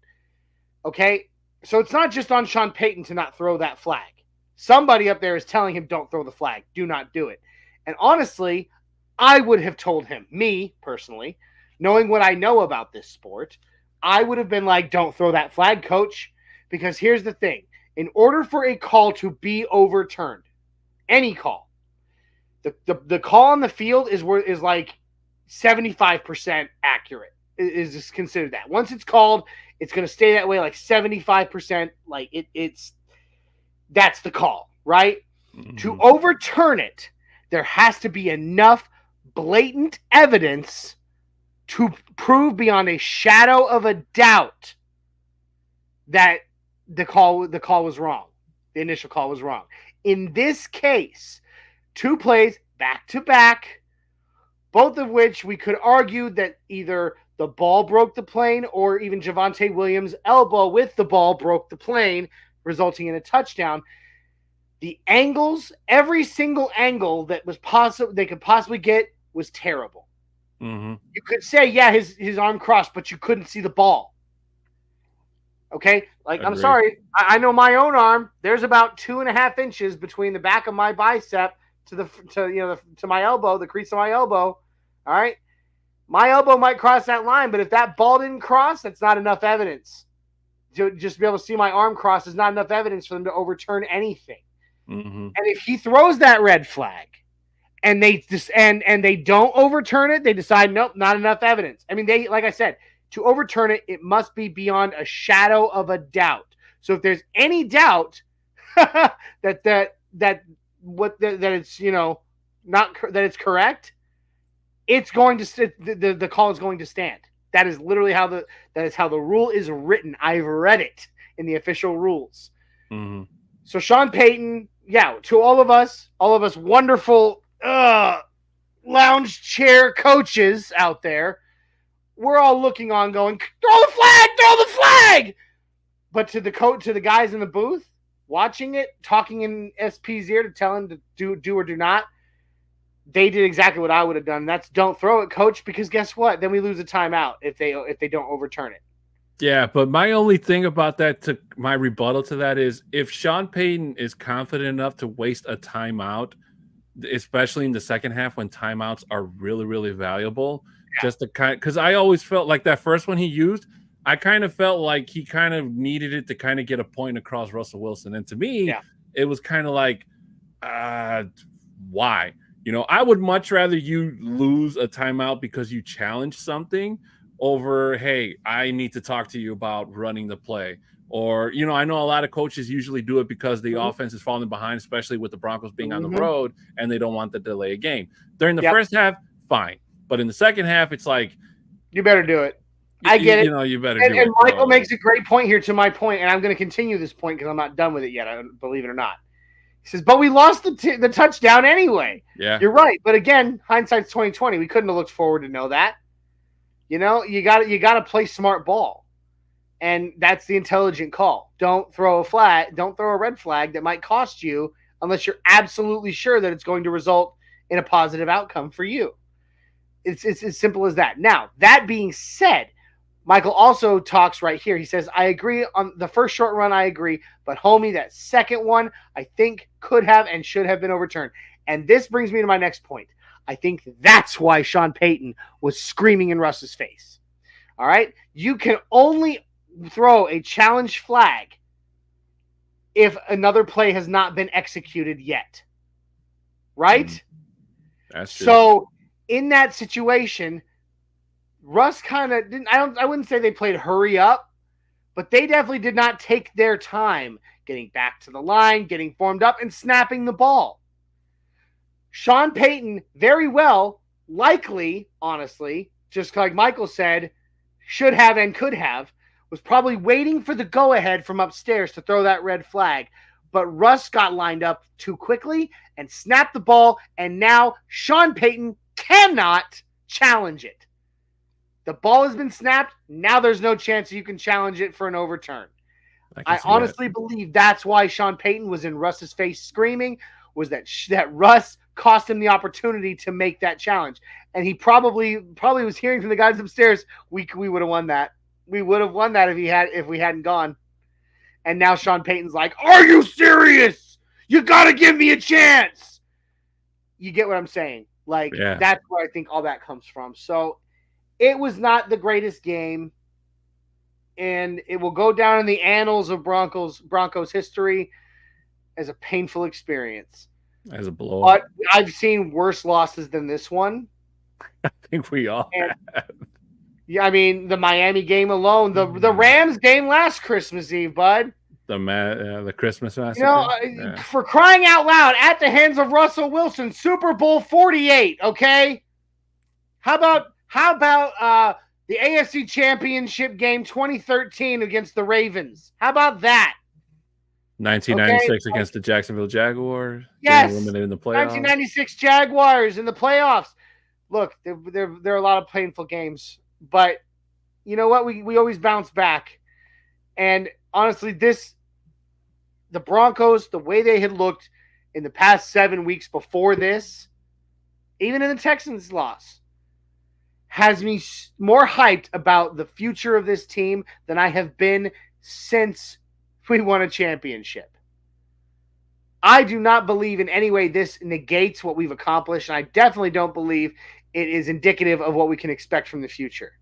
Okay, so it's not just on Sean Payton to not throw that flag. Somebody up there is telling him, don't throw the flag, do not do it. And honestly, I would have told him, me personally, knowing what I know about this sport, I would have been like, don't throw that flag, coach. Because here's the thing. In order for a call to be overturned, any call, the call on the field is like 75% accurate. Is considered that. Once it's called, it's going to stay that way, like 75%. Like that's the call, right? Mm-hmm. To overturn it, there has to be enough blatant evidence to prove beyond a shadow of a doubt that the call was wrong. The initial call was wrong. In this case, 2 plays back to back, both of which we could argue that either the ball broke the plane or even Javonte Williams' elbow with the ball broke the plane, resulting in a touchdown. The angles, every single angle that was possible they could possibly get was terrible. Mm-hmm. You could say, yeah, his arm crossed, but you couldn't see the ball. Okay, like I'm sorry, I know my own arm. There's about 2.5 inches between the back of my bicep to my elbow, the crease of my elbow. All right, my elbow might cross that line, but if that ball didn't cross, that's not enough evidence. To just be able to see my arm cross is not enough evidence for them to overturn anything. Mm-hmm. And if he throws that red flag, and they just and they don't overturn it, they decide nope, not enough evidence. I mean, they, like I said, to overturn it, it must be beyond a shadow of a doubt. So if there's any doubt that it's not that it's correct, it's going to the call is going to stand. That is literally how the rule is written. I've read it in the official rules. Mm-hmm. So Sean Payton, yeah, to all of us wonderful lounge chair coaches out there, we're all looking on going, throw the flag. But to the guys in the booth watching it, talking in SP's ear to tell him to do or do not, they did exactly what I would have done. That's don't throw it, coach, because guess what? Then we lose a timeout if they don't overturn it. Yeah, but my only thing about that, my rebuttal to that is, if Sean Payton is confident enough to waste a timeout, especially in the second half when timeouts are really, really valuable, just to because I always felt like that first one he used, I kind of felt like he kind of needed it to kind of get a point across Russell Wilson. And to me, it was kind of like, why? I would much rather you lose a timeout because you challenged something over, hey, I need to talk to you about running the play. Or, I know a lot of coaches usually do it because the offense is falling behind, especially with the Broncos being on the road, and they don't want to delay a game. During the first half, fine. But in the second half, it's like, you better do it. I get it. You better do it. And Michael makes a great point here to my point, and I'm going to continue this point because I'm not done with it yet, believe it or not. He says, but we lost the touchdown anyway. Yeah. You're right. But again, hindsight's 20/20. We couldn't have looked forward to know that. You got to play smart ball. And that's the intelligent call. Don't throw a red flag that might cost you unless you're absolutely sure that it's going to result in a positive outcome for you. It's as simple as that. Now, that being said, Michael also talks right here. He says, I agree on the first short run. I agree. But, homie, that second one, I think could have and should have been overturned. And this brings me to my next point. I think that's why Sean Payton was screaming in Russ's face. All right? You can only throw a challenge flag if another play has not been executed yet. Right? That's true. So, in that situation, Russ kind of didn't. I wouldn't say they played hurry up, but they definitely did not take their time getting back to the line, getting formed up, and snapping the ball. Sean Payton, very well, likely, honestly, just like Michael said, should have and could have, was probably waiting for the go-ahead from upstairs to throw that red flag. But Russ got lined up too quickly and snapped the ball, and now Sean Payton cannot challenge it. The ball has been snapped. Now there's no chance you can challenge it for an overturn. I honestly believe that's why Sean Payton was in Russ's face screaming, was that Russ cost him the opportunity to make that challenge. And he probably was hearing from the guys upstairs, we would have won that. We would have won that if we hadn't gone. And now Sean Payton's like, are you serious? You got to give me a chance. You get what I'm saying? Like, That's where I think all that comes from. So it was not the greatest game, and it will go down in the annals of Broncos history as a painful experience. As a blow. But I've seen worse losses than this one. I think we all have. Yeah, I mean, the Miami game alone, the Rams game last Christmas Eve, bud. The Christmas massacre. For crying out loud, at the hands of Russell Wilson, Super Bowl 48, okay? How about the AFC Championship game 2013 against the Ravens? How about that? 1996 against the Jacksonville Jaguars. Yes. Eliminated in the playoffs. 1996 Jaguars in the playoffs. Look, there are a lot of painful games, but you know what? We always bounce back. And honestly, the Broncos, the way they had looked in the past 7 weeks before this, even in the Texans' loss, has me more hyped about the future of this team than I have been since we won a championship. I do not believe in any way this negates what we've accomplished, and I definitely don't believe it is indicative of what we can expect from the future.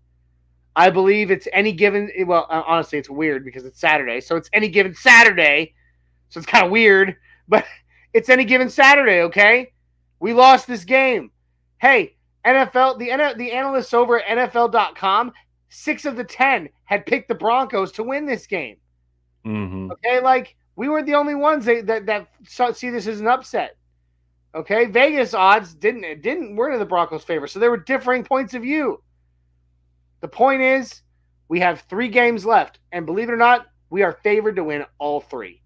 I believe it's any given, well, honestly, it's weird because it's Saturday, so it's any given Saturday, so it's kind of weird, but it's any given Saturday, okay? We lost this game. Hey, NFL, the analysts over at NFL.com, 6 of the 10 had picked the Broncos to win this game. Mm-hmm. Okay, like, we weren't the only ones that see this as an upset. Okay, Vegas odds weren't in the Broncos' favor, so there were differing points of view. The point is, we have 3 games left, and believe it or not, we are favored to win all 3.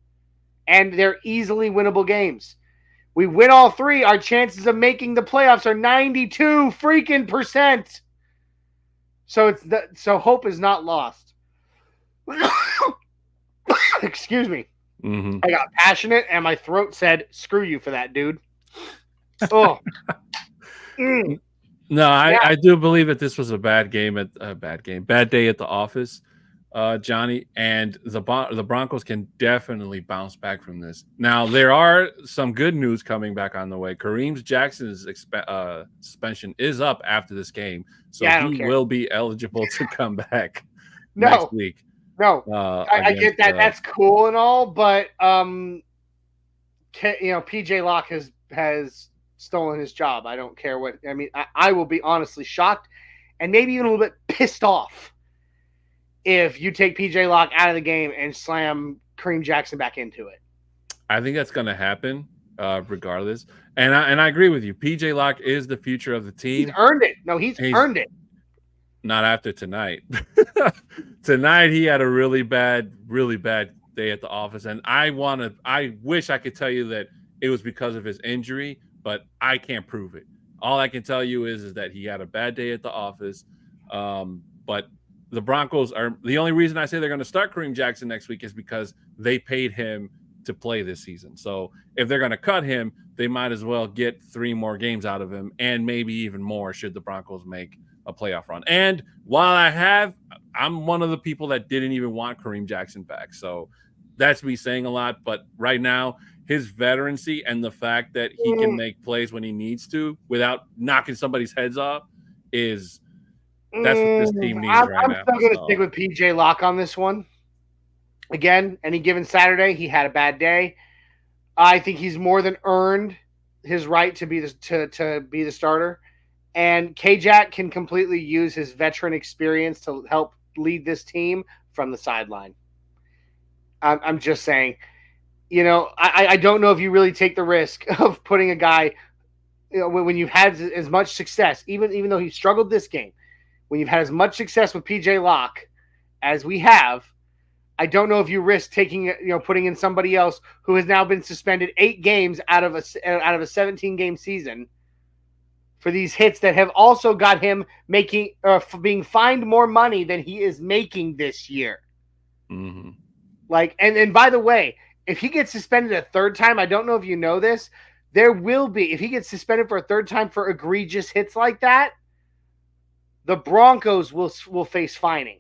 And they're easily winnable games. We win all 3, our chances of making the playoffs are 92 freaking %. So hope is not lost. Excuse me. Mm-hmm. I got passionate, and my throat said, "Screw you for that, dude." Oh. No, I do believe that this was a bad day at the office, Johnny, and the Broncos can definitely bounce back from this. Now, there are some good news coming back on the way. Kareem Jackson's suspension is up after this game, so he will be eligible to come back next week. No, I get that. That's cool and all, but PJ Locke has stolen his job. I don't care what. I mean, I will be honestly shocked and maybe even a little bit pissed off if you take PJ Locke out of the game and slam Kareem Jackson back into it. I think that's going to happen regardless. And I agree with you. PJ Locke is the future of the team. He's earned it. No, he's earned it. Not after tonight. Tonight he had a really bad day at the office, and I wish I could tell you that it was because of his injury, but I can't prove it. All I can tell you is that he had a bad day at the office. But the Broncos are the only reason I say they're going to start Kareem Jackson next week is because they paid him to play this season. So if they're going to cut him, they might as well get 3 more games out of him, and maybe even more should the Broncos make a playoff run. And while I'm one of the people that didn't even want Kareem Jackson back. So that's me saying a lot. But right now, his veterancy and the fact that he can make plays when he needs to without knocking somebody's heads off that's what this team needs right now. I'm still going to stick with PJ Locke on this one. Again, any given Saturday, he had a bad day. I think he's more than earned his right to be the starter. And K-Jack can completely use his veteran experience to help lead this team from the sideline. I'm just saying, I don't know if you really take the risk of putting a guy, when you've had as much success, even though he struggled this game, when you've had as much success with PJ Locke as we have, I don't know if you risk putting in somebody else who has now been suspended 8 games out of a 17-game season for these hits that have also got him being fined more money than he is making this year. Mm-hmm. And by the way, if he gets suspended a third time, I don't know if you know this, there will be, if he gets suspended for a third time for egregious hits like that, the Broncos will face fining.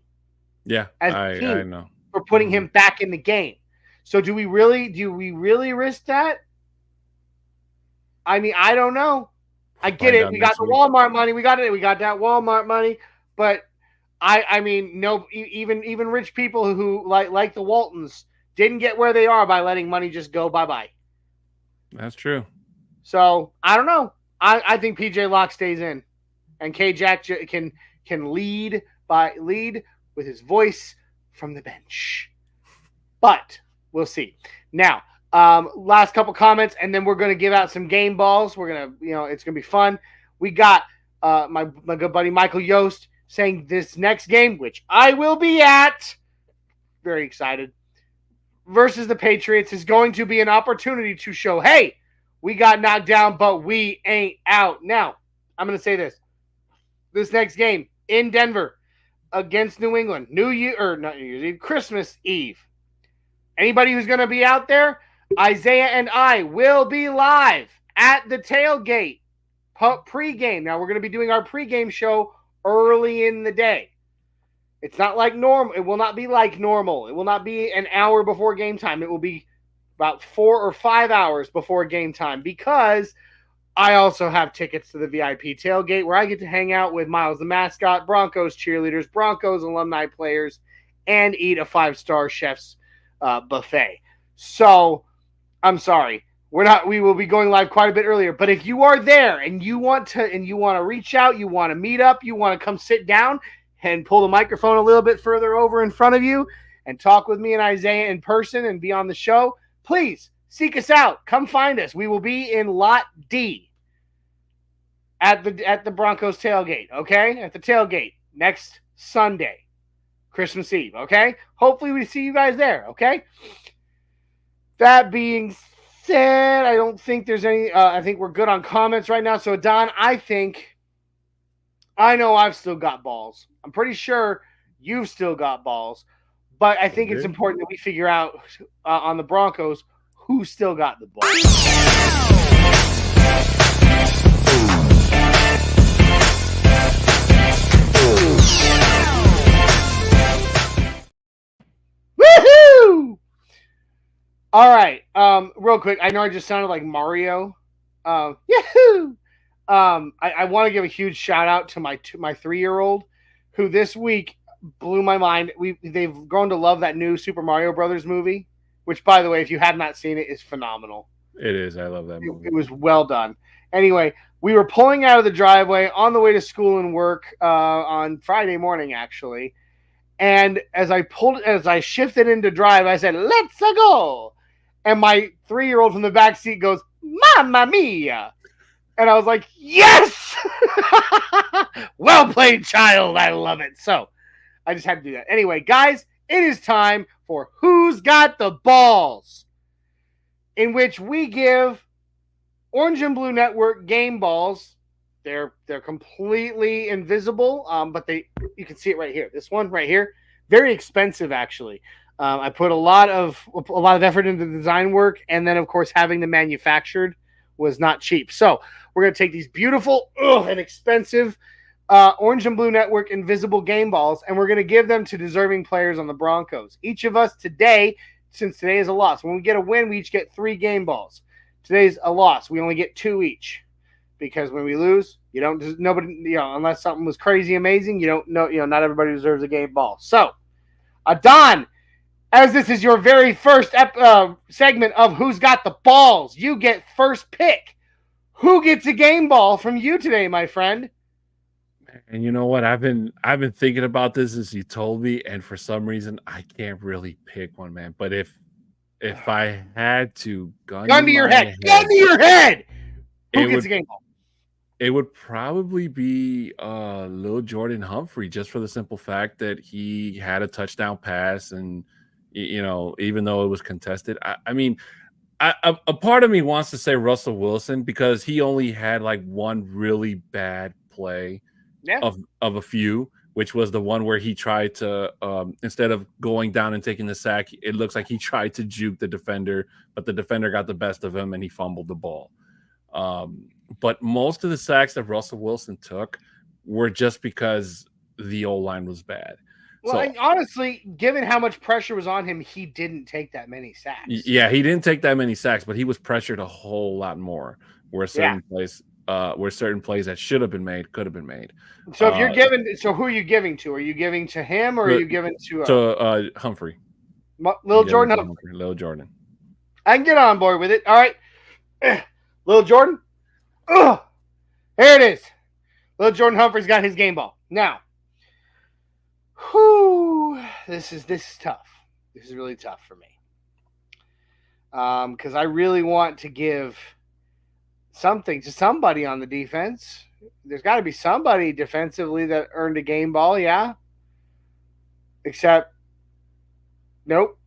Yeah, I know. For putting him back in the game. So do we really risk that? I mean, I don't know. I get it. We got the Walmart money. We got it. We got that Walmart money. But I mean, no, even rich people who like the Waltons didn't get where they are by letting money just go bye-bye. That's true. So I don't know. I think PJ Locke stays in, and K-Jack can lead with his voice from the bench. But we'll see. Now, last couple comments, and then we're going to give out some game balls. We're going to, it's going to be fun. We got my good buddy Michael Yost saying this next game, which I will be at, very excited, versus the Patriots is going to be an opportunity to show, hey, we got knocked down, but we ain't out. Now, I'm going to say this. This next game in Denver against New England, Christmas Eve. Anybody who's going to be out there, Isaiah and I will be live at the tailgate pregame. Now, we're going to be doing our pregame show early in the day. It's not like normal. It will not be like normal. It will not be an hour before game time. It will be about 4 or 5 hours before game time, because I also have tickets to the VIP tailgate where I get to hang out with Miles the mascot, Broncos cheerleaders, Broncos alumni players, and eat a 5-star chef's buffet. So, I'm sorry. We will be going live quite a bit earlier, but if you are there and you want to reach out, you want to meet up, you want to come sit down and pull the microphone a little bit further over in front of you and talk with me and Isaiah in person and be on the show, please seek us out. Come find us. We will be in Lot D at the Broncos tailgate, okay? At the tailgate next Sunday, Christmas Eve, okay? Hopefully we see you guys there, okay? That being said, I don't think there's any, I think we're good on comments right now. So, Don, I know I've still got balls. I'm pretty sure you've still got balls. But I think it's important that we figure out on the Broncos who still got the ball. Woohoo! All right. Real quick, I know I just sounded like Mario. Yahoo! I want to give a huge shout out to my 3-year-old, who this week blew my mind. They've grown to love that new Super Mario Brothers movie, which, by the way, if you have not seen it, is phenomenal. It is. I love that movie. It was well done. Anyway, we were pulling out of the driveway on the way to school and work on Friday morning, actually. And as I shifted into drive, I said, "Let's go!" And my 3-year-old from the back seat goes, "Mamma mia!" And I was like, "Yes!" Well played, child. I love it. So I just had to do that. Anyway, guys, it is time for Who's Got the Balls, in which we give Orange and Blue Network game balls. They're completely invisible, but you can see it right here. This one right here, very expensive, actually. I put a lot of effort into the design work, and then of course having them manufactured was not cheap. So we're gonna take these beautiful and expensive Orange and Blue Network invisible game balls, and we're gonna give them to deserving players on the Broncos. Each of us today, since today is a loss, when we get a win, we each get 3 game balls. Today's a loss; we only get 2 each, because when we lose, you don't nobody unless something was crazy amazing, you don't know not everybody deserves a game ball. So, Don. As this is your very first segment of Who's Got the Balls, you get first pick. Who gets a game ball from you today, my friend? And you know what? I've been thinking about this as you told me, and for some reason I can't really pick one, man. But if I had to gun to your head, who gets a game ball? It would probably be Lil Jordan Humphrey, just for the simple fact that he had a touchdown pass, and even though it was contested, I mean, a part of me wants to say Russell Wilson because he only had like one really bad play of a few, which was the one where he tried to instead of going down and taking the sack, it looks like he tried to juke the defender, but the defender got the best of him and he fumbled the ball. But most of the sacks that Russell Wilson took were just because the O-line was bad. Well, honestly, given how much pressure was on him, he didn't take that many sacks. Yeah, he didn't take that many sacks, but he was pressured a whole lot more. Where certain plays that should have been made could have been made. So if you're who are you giving to? Are you giving to him, or are you giving to Humphrey? Lil Jordan Humphrey. Lil Jordan. I can get on board with it. All right, Lil Jordan. There it is. Lil Jordan Humphrey's got his game ball now. This is tough. This is really tough for me. Because I really want to give something to somebody on the defense. There's got to be somebody defensively that earned a game ball, yeah. Except, nope.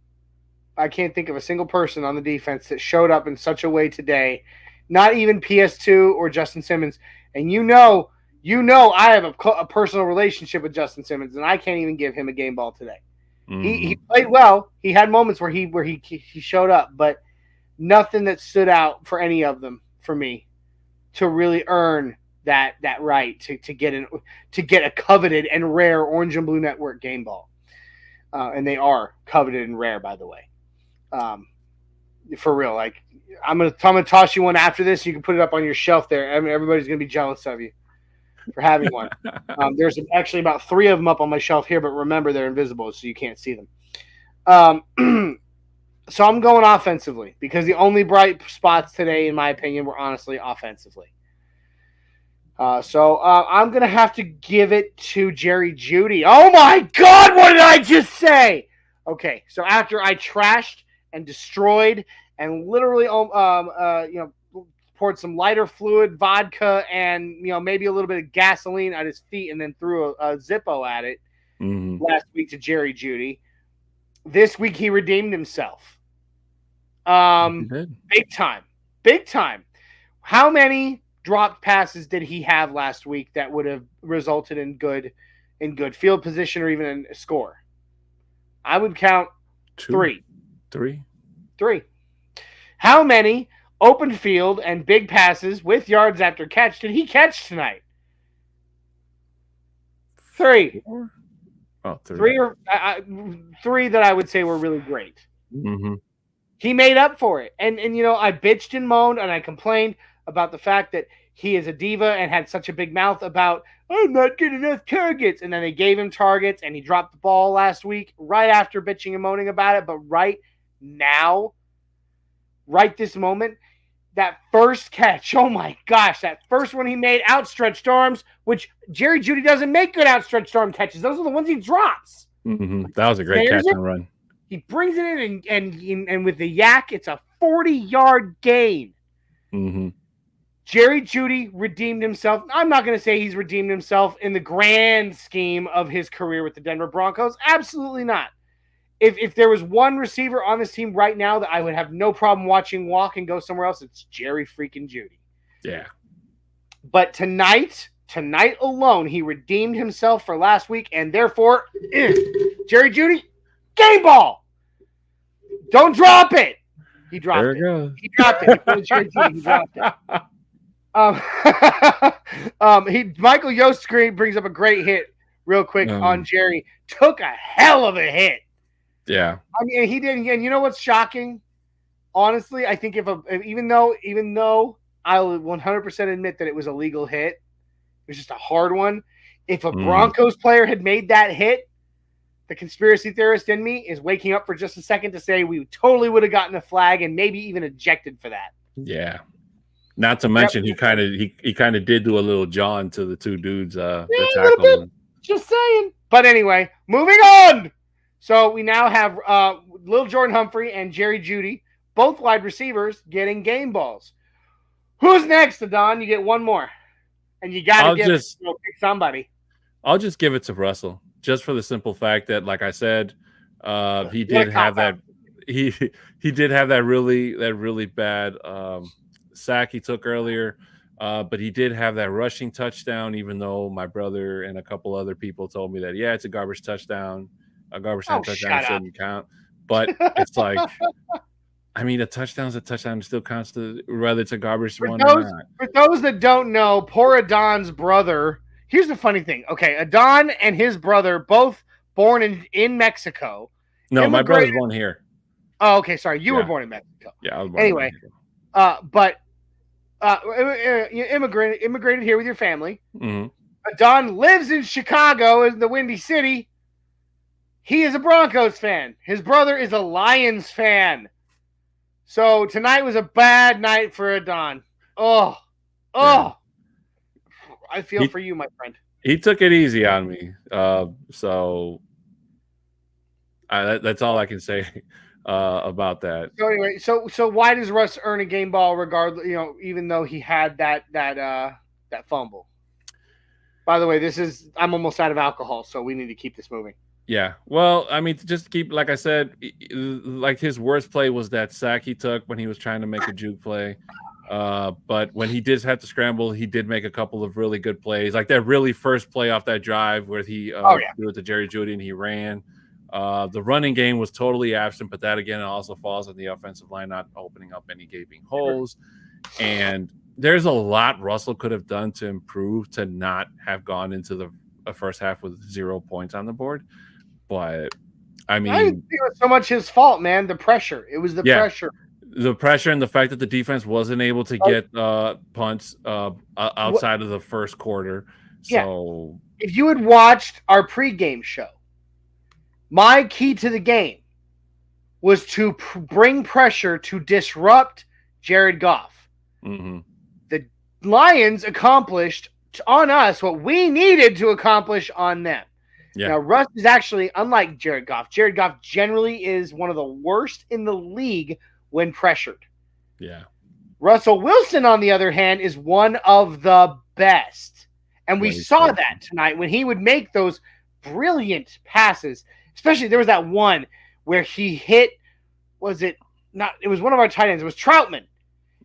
I can't think of a single person on the defense that showed up in such a way today. Not even PS2 or Justin Simmons. And you know I have a personal relationship with Justin Simmons, and I can't even give him a game ball today. Mm-hmm. He played well. He had moments where he showed up, but nothing that stood out for any of them for me to really earn that right to get a coveted and rare Orange and Blue Network game ball. And they are coveted and rare, by the way. For real, like I'm gonna toss you one after this. You can put it up on your shelf there. I mean, everybody's gonna be jealous of you for having one. There's actually about 3 of them up on my shelf here, but remember they're invisible, so you can't see them. So I'm going offensively because the only bright spots today, in my opinion, were honestly offensively. So I'm going to have to give it to Jerry Jeudy. Oh my God, what did I just say? Okay, so after I trashed and destroyed and literally poured some lighter fluid, vodka, and maybe a little bit of gasoline at his feet, and then threw a Zippo at it last week to Jerry Jeudy. This week he redeemed himself. Big time. How many dropped passes did he have last week that would have resulted in good field position or even in a score? I would count 3. 3. How many open field and big passes with yards after catch did he catch tonight? 3. 4? Oh, 3. 3 or 3 that I would say were really great. Mm-hmm. He made up for it. And I bitched and moaned and I complained about the fact that he is a diva and had such a big mouth about, I'm not getting enough targets. And then they gave him targets and he dropped the ball last week right after bitching and moaning about it. But right now, right this moment, that first catch, oh my gosh, that first one he made, outstretched arms, which Jerry Jeudy doesn't make good outstretched arm catches. Those are the ones he drops. Mm-hmm. That was a great catch and run. He brings it in and with the yak, it's a 40-yard gain. Mm-hmm. Jerry Jeudy redeemed himself. I'm not going to say he's redeemed himself in the grand scheme of his career with the Denver Broncos. Absolutely not. If there was one receiver on this team right now that I would have no problem watching walk and go somewhere else, it's Jerry freaking Jeudy. Yeah. But tonight alone, he redeemed himself for last week, and therefore, Jerry Jeudy, game ball. Don't drop it. He dropped There it. it goes. He dropped it. He dropped it. Michael Yost brings up a great hit real quick on Jerry. Took a hell of a hit. Yeah. I mean, he did. And you know what's shocking? Honestly, I think even though I'll 100% admit that it was a legal hit, it was just a hard one. If a Broncos player had made that hit, the conspiracy theorist in me is waking up for just a second to say we totally would have gotten a flag and maybe even ejected for that. Yeah. Not to mention he kind of did do a little John to the two dudes that tackled him. Just saying. But anyway, moving on. So we now have Lil Jordan Humphrey and Jerry Jeudy, both wide receivers, getting game balls. Who's next, Adon? You get one more. And you got to pick somebody. I'll just give it to Russell, just for the simple fact that, like I said, he did have that. He did have that really bad sack he took earlier, but he did have that rushing touchdown. Even though my brother and a couple other people told me that it's a garbage touchdown, a garbage time touchdown shouldn't count. But it's like, I mean, a touchdown's a touchdown. It still counts whether it's a garbage one or not. For those that don't know, poor Adon's brother. Here's the funny thing. Okay, Adon and his brother both born in Mexico. No, my brother's born here. Oh, okay. Sorry, you were born in Mexico. Yeah, I was born anyway. But you immigrated here with your family. Mm-hmm. Adon lives in Chicago, in the Windy City. He is a Broncos fan. His brother is a Lions fan. So tonight was a bad night for Adon. Oh. I feel for you, my friend. He took it easy on me. So that's all I can say about that. So anyway, so why does Russ earn a game ball regardless? Even though he had that fumble. By the way, I'm almost out of alcohol, so we need to keep this moving. Yeah, well, I mean, just keep, like I said, like his worst play was that sack he took when he was trying to make a juke play. But when he did have to scramble, he did make a couple of really good plays, like that really first play off that drive where he threw it to Jerry Jeudy and he ran. The running game was totally absent, but that again also falls on the offensive line not opening up any gaping holes. And there's a lot Russell could have done to improve to not have gone into the first half with 0 points on the board. But I mean, I didn't think it was so much his fault, man. The pressure. It was the pressure. The pressure and the fact that the defense wasn't able to get punts outside of the first quarter. So if you had watched our pregame show, my key to the game was to bring pressure to disrupt Jared Goff. Mm-hmm. The Lions accomplished on us what we needed to accomplish on them. Yeah. Now, Russ is actually, unlike Jared Goff, Jared Goff generally is one of the worst in the league when pressured. Yeah. Russell Wilson, on the other hand, is one of the best. And we saw that tonight when he would make those brilliant passes. Especially, there was that one where he hit, it was one of our tight ends. It was Troutman.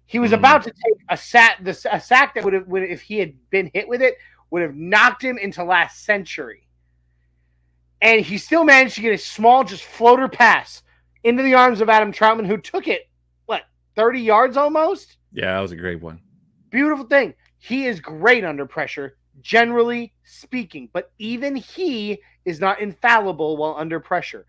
He was about to take a sack that would have, if he had been hit with it, would have knocked him into last century. And he still managed to get a small, just floater pass into the arms of Adam Troutman, who took it, 30 yards almost? Yeah, that was a great one. Beautiful thing. He is great under pressure, generally speaking. But even he is not infallible while under pressure.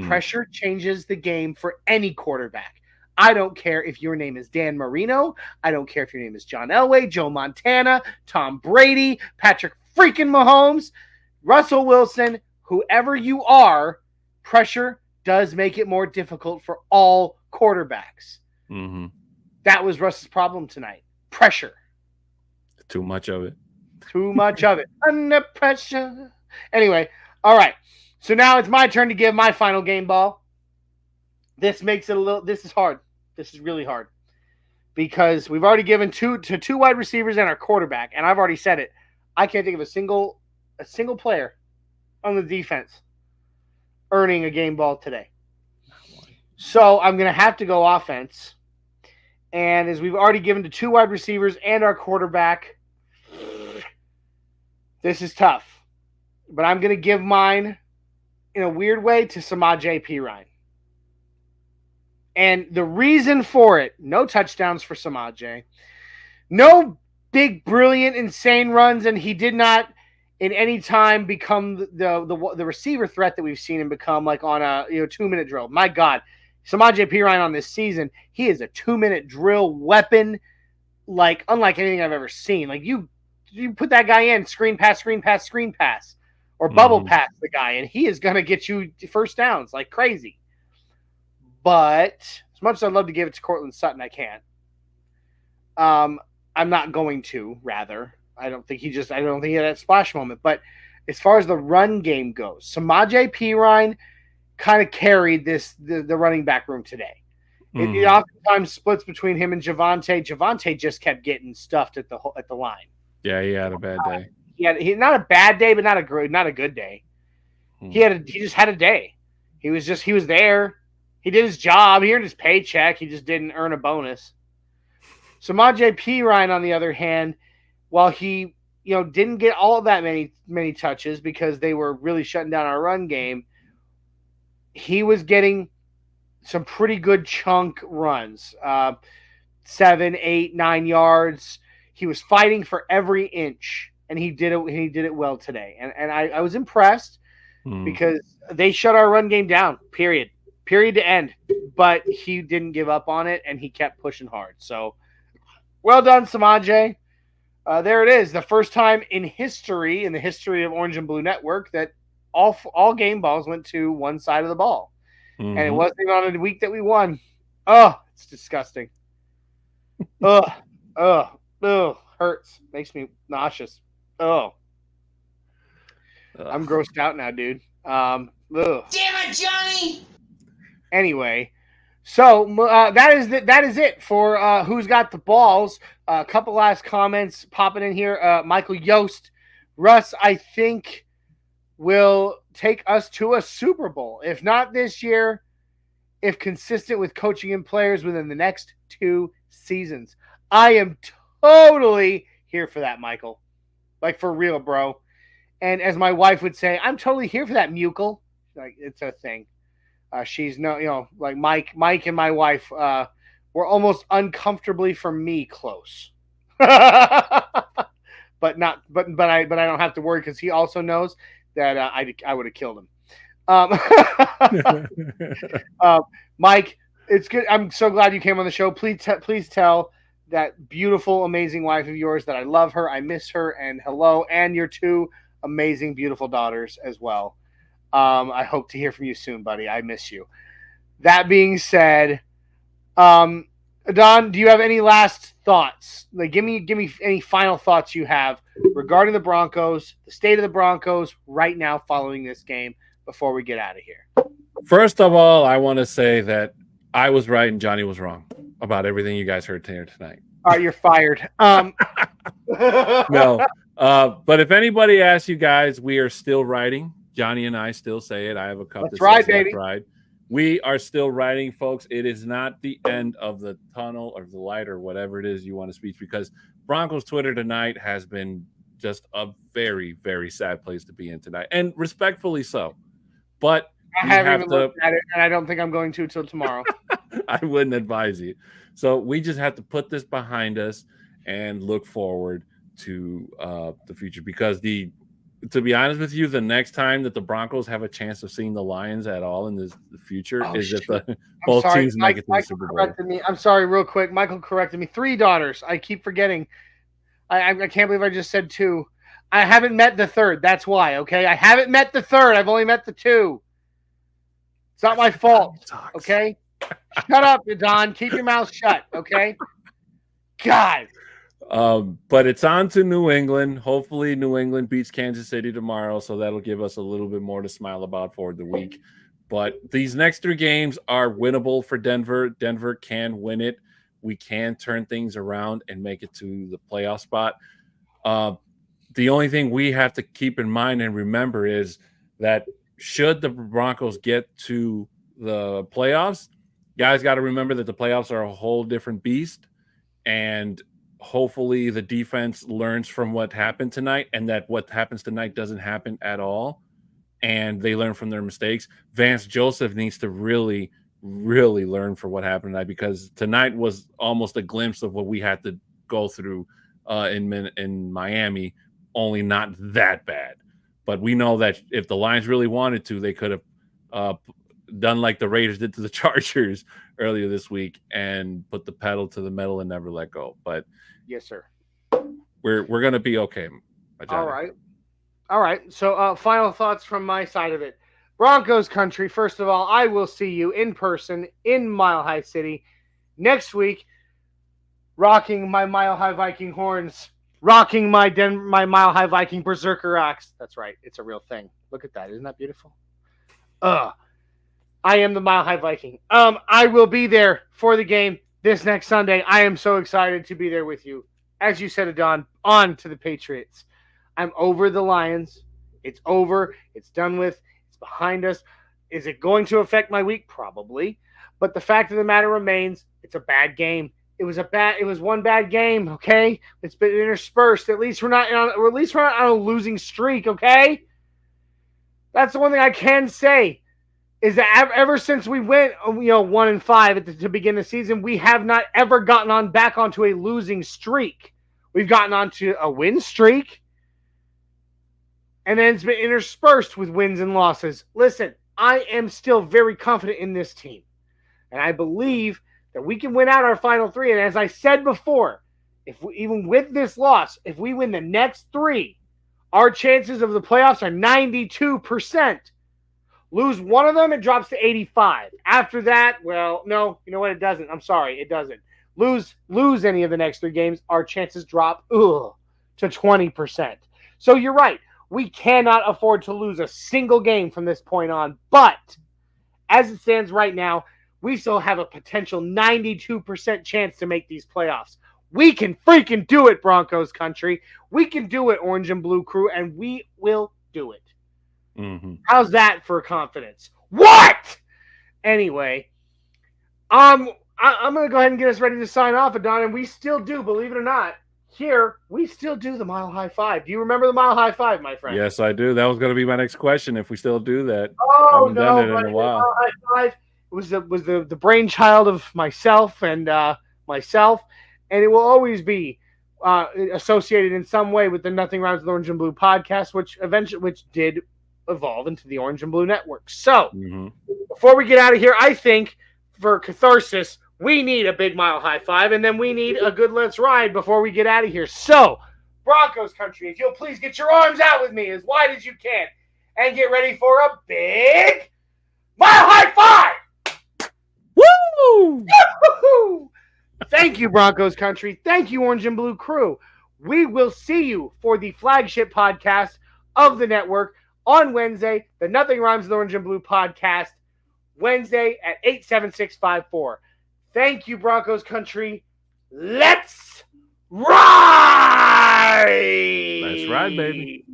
Pressure changes the game for any quarterback. I don't care if your name is Dan Marino. I don't care if your name is John Elway, Joe Montana, Tom Brady, Patrick freaking Mahomes, Russell Wilson, whoever you are, pressure does make it more difficult for all quarterbacks. Mm-hmm. That was Russ's problem tonight. Pressure. Too much of it. Too much of it. Under pressure. Anyway, all right. So now it's my turn to give my final game ball. This makes it this is hard. This is really hard. Because we've already given two wide receivers and our quarterback. And I've already said it. I can't think of a single player on the defense earning a game ball today. So I'm going to have to go offense. And as we've already given to 2 wide receivers and our quarterback, this is tough. But I'm going to give mine, in a weird way, to Samaje Perine. And the reason for it, no touchdowns for Samaje. No big, brilliant, insane runs, and he did not in any time become the receiver threat that we've seen him become, like on a 2-minute drill. My God, Samaje Perine on this season, he is a 2-minute drill weapon, like unlike anything I've ever seen. Like you put that guy in, screen pass, or bubble pass the guy, and he is gonna get you first downs like crazy. But as much as I'd love to give it to Cortland Sutton, I can't. I'm not going to. Rather, I don't think he had that splash moment. But as far as the run game goes, Samaje Perine kind of carried the running back room today. It oftentimes splits between him and Javonte. Javonte just kept getting stuffed at the line. Yeah, he had a bad day. He not a bad day, but not a good day. He just had a day. He was there. He did his job. He earned his paycheck. He just didn't earn a bonus. Samaje Perine, on the other hand, while he didn't get all that many touches because they were really shutting down our run game, he was getting some pretty good chunk runs, 7, 8, 9 yards. He was fighting for every inch, and he did it. He did it well today, and I was impressed because they shut our run game down. Period to end. But he didn't give up on it, and he kept pushing hard. So, well done, Samaje. There it is, the first time in the history of Orange and Blue Network that all game balls went to one side of the ball. And it wasn't even on a week that we won. Oh, it's disgusting. Hurts. Makes me nauseous. I'm grossed out now, dude. Damn it, Johnny! Anyway, so that is it for Who's Got the Balls. A couple last comments popping in here. Michael Yost. Russ, I think, will take us to a Super Bowl. If not this year, if consistent with coaching and players within the next 2 seasons. I am totally here for that, Michael. Like, for real, bro. And as my wife would say, I'm totally here for that, Mukel. Like, it's a thing. She's like Mike and my wife were almost uncomfortably for me close. but I don't have to worry because he also knows that I would have killed him. Mike, it's good. I'm so glad you came on the show. Please tell that beautiful, amazing wife of yours that I love her, I miss her, and hello, and your 2 amazing, beautiful daughters as well. I hope to hear from you soon, buddy. I miss you. That being said, Don, do you have any last thoughts? Like, give me any final thoughts you have regarding the Broncos, the state of the Broncos right now following this game before we get out of here. First of all, I want to say that I was right and Johnny was wrong about everything you guys heard here tonight. All right, you're fired. No, but if anybody asks you guys, we are still writing. Johnny and I still say it. I have a cup That's right, baby. Ride. We are still writing, folks. It is not the end of the tunnel or the light or whatever it is you want to speak, because Broncos Twitter tonight has been just a very, very sad place to be in tonight, and respectfully so. But I haven't even looked at it, and I don't think I'm going to till tomorrow. I wouldn't advise you. So we just have to put this behind us and look forward to the future, because to be honest with you, the next time that the Broncos have a chance of seeing the Lions at all in the future is if both teams make it to the Super Bowl. I'm sorry, real quick. Michael corrected me. 3 daughters. I keep forgetting. I can't believe I just said 2. I haven't met the third. That's why, okay? I haven't met the third. I've only met the 2. It's not my fault, okay? Shut up, Don. Keep your mouth shut, okay? God. But it's on to New England. Hopefully New England beats Kansas City tomorrow, so that'll give us a little bit more to smile about for the week. But these next 3 games are winnable for Denver. Denver can win it. We can turn things around and make it to the playoff spot. The only thing we have to keep in mind and remember is that should the Broncos get to the playoffs, guys got to remember that the playoffs are a whole different beast, and hopefully the defense learns from what happened tonight, and that what happens tonight doesn't happen at all, and they learn from their mistakes. Vance Joseph needs to really really learn from what happened tonight, because tonight was almost a glimpse of what we had to go through in Miami, only not that bad. But we know that if the Lions really wanted to, they could have done like the Raiders did to the Chargers earlier this week and put the pedal to the metal and never let go. But yes, sir. We're gonna be okay. All right. So final thoughts from my side of it. Broncos country. First of all, I will see you in person in Mile High City next week, rocking my Mile High Viking horns, rocking my Mile High Viking Berserker axe. That's right. It's a real thing. Look at that. Isn't that beautiful? I am the Mile High Viking. I will be there for the game this next Sunday. I am so excited to be there with you. As you said, Adon, on to the Patriots. I'm over the Lions. It's over. It's done with. It's behind us. Is it going to affect my week? Probably. But the fact of the matter remains, it's a bad game. It was one bad game, okay? It's been interspersed. At least we're not on a losing streak, okay? That's the one thing I can say. Is that ever since we went 1-5 at the begin of the season, we have not ever gotten back onto a losing streak. We've gotten onto a win streak, and then it's been interspersed with wins and losses. Listen, I am still very confident in this team, and I believe that we can win out our final three. And as I said before, even with this loss, if we win the next three, our chances of the playoffs are 92%. Lose one of them, it drops to 85. After that, well, no, you know what? It doesn't. I'm sorry, it doesn't. Lose any of the next three games, our chances drop to 20%. So you're right. We cannot afford to lose a single game from this point on. But as it stands right now, we still have a potential 92% chance to make these playoffs. We can freaking do it, Broncos country. We can do it, Orange and Blue crew, and we will do it. Mm-hmm. How's that for confidence? What? Anyway, I'm going to go ahead and get us ready to sign off, Adon, and we still do, believe it or not, here, we still do the Mile High Five. Do you remember the Mile High Five, my friend? Yes, I do. That was going to be my next question, if we still do that. Oh, I haven't no, done it in a while. Mile High Five was the brainchild of myself, and it will always be associated in some way with the Nothing Rhymes with Orange and Blue podcast, which did evolve into the Orange and Blue Network. So, before we get out of here, I think for catharsis, we need a big Mile High Five, and then we need a good Let's Ride before we get out of here. So, Broncos country, if you'll please get your arms out with me as wide as you can and get ready for a big Mile High Five! Woo! Woo-hoo-hoo! Thank you, Broncos country. Thank you, Orange and Blue crew. We will see you for the flagship podcast of the network on Wednesday, the Nothing Rhymes with Orange and Blue podcast, Wednesday at 87654. Thank you, Broncos country. Let's ride! Let's ride, baby.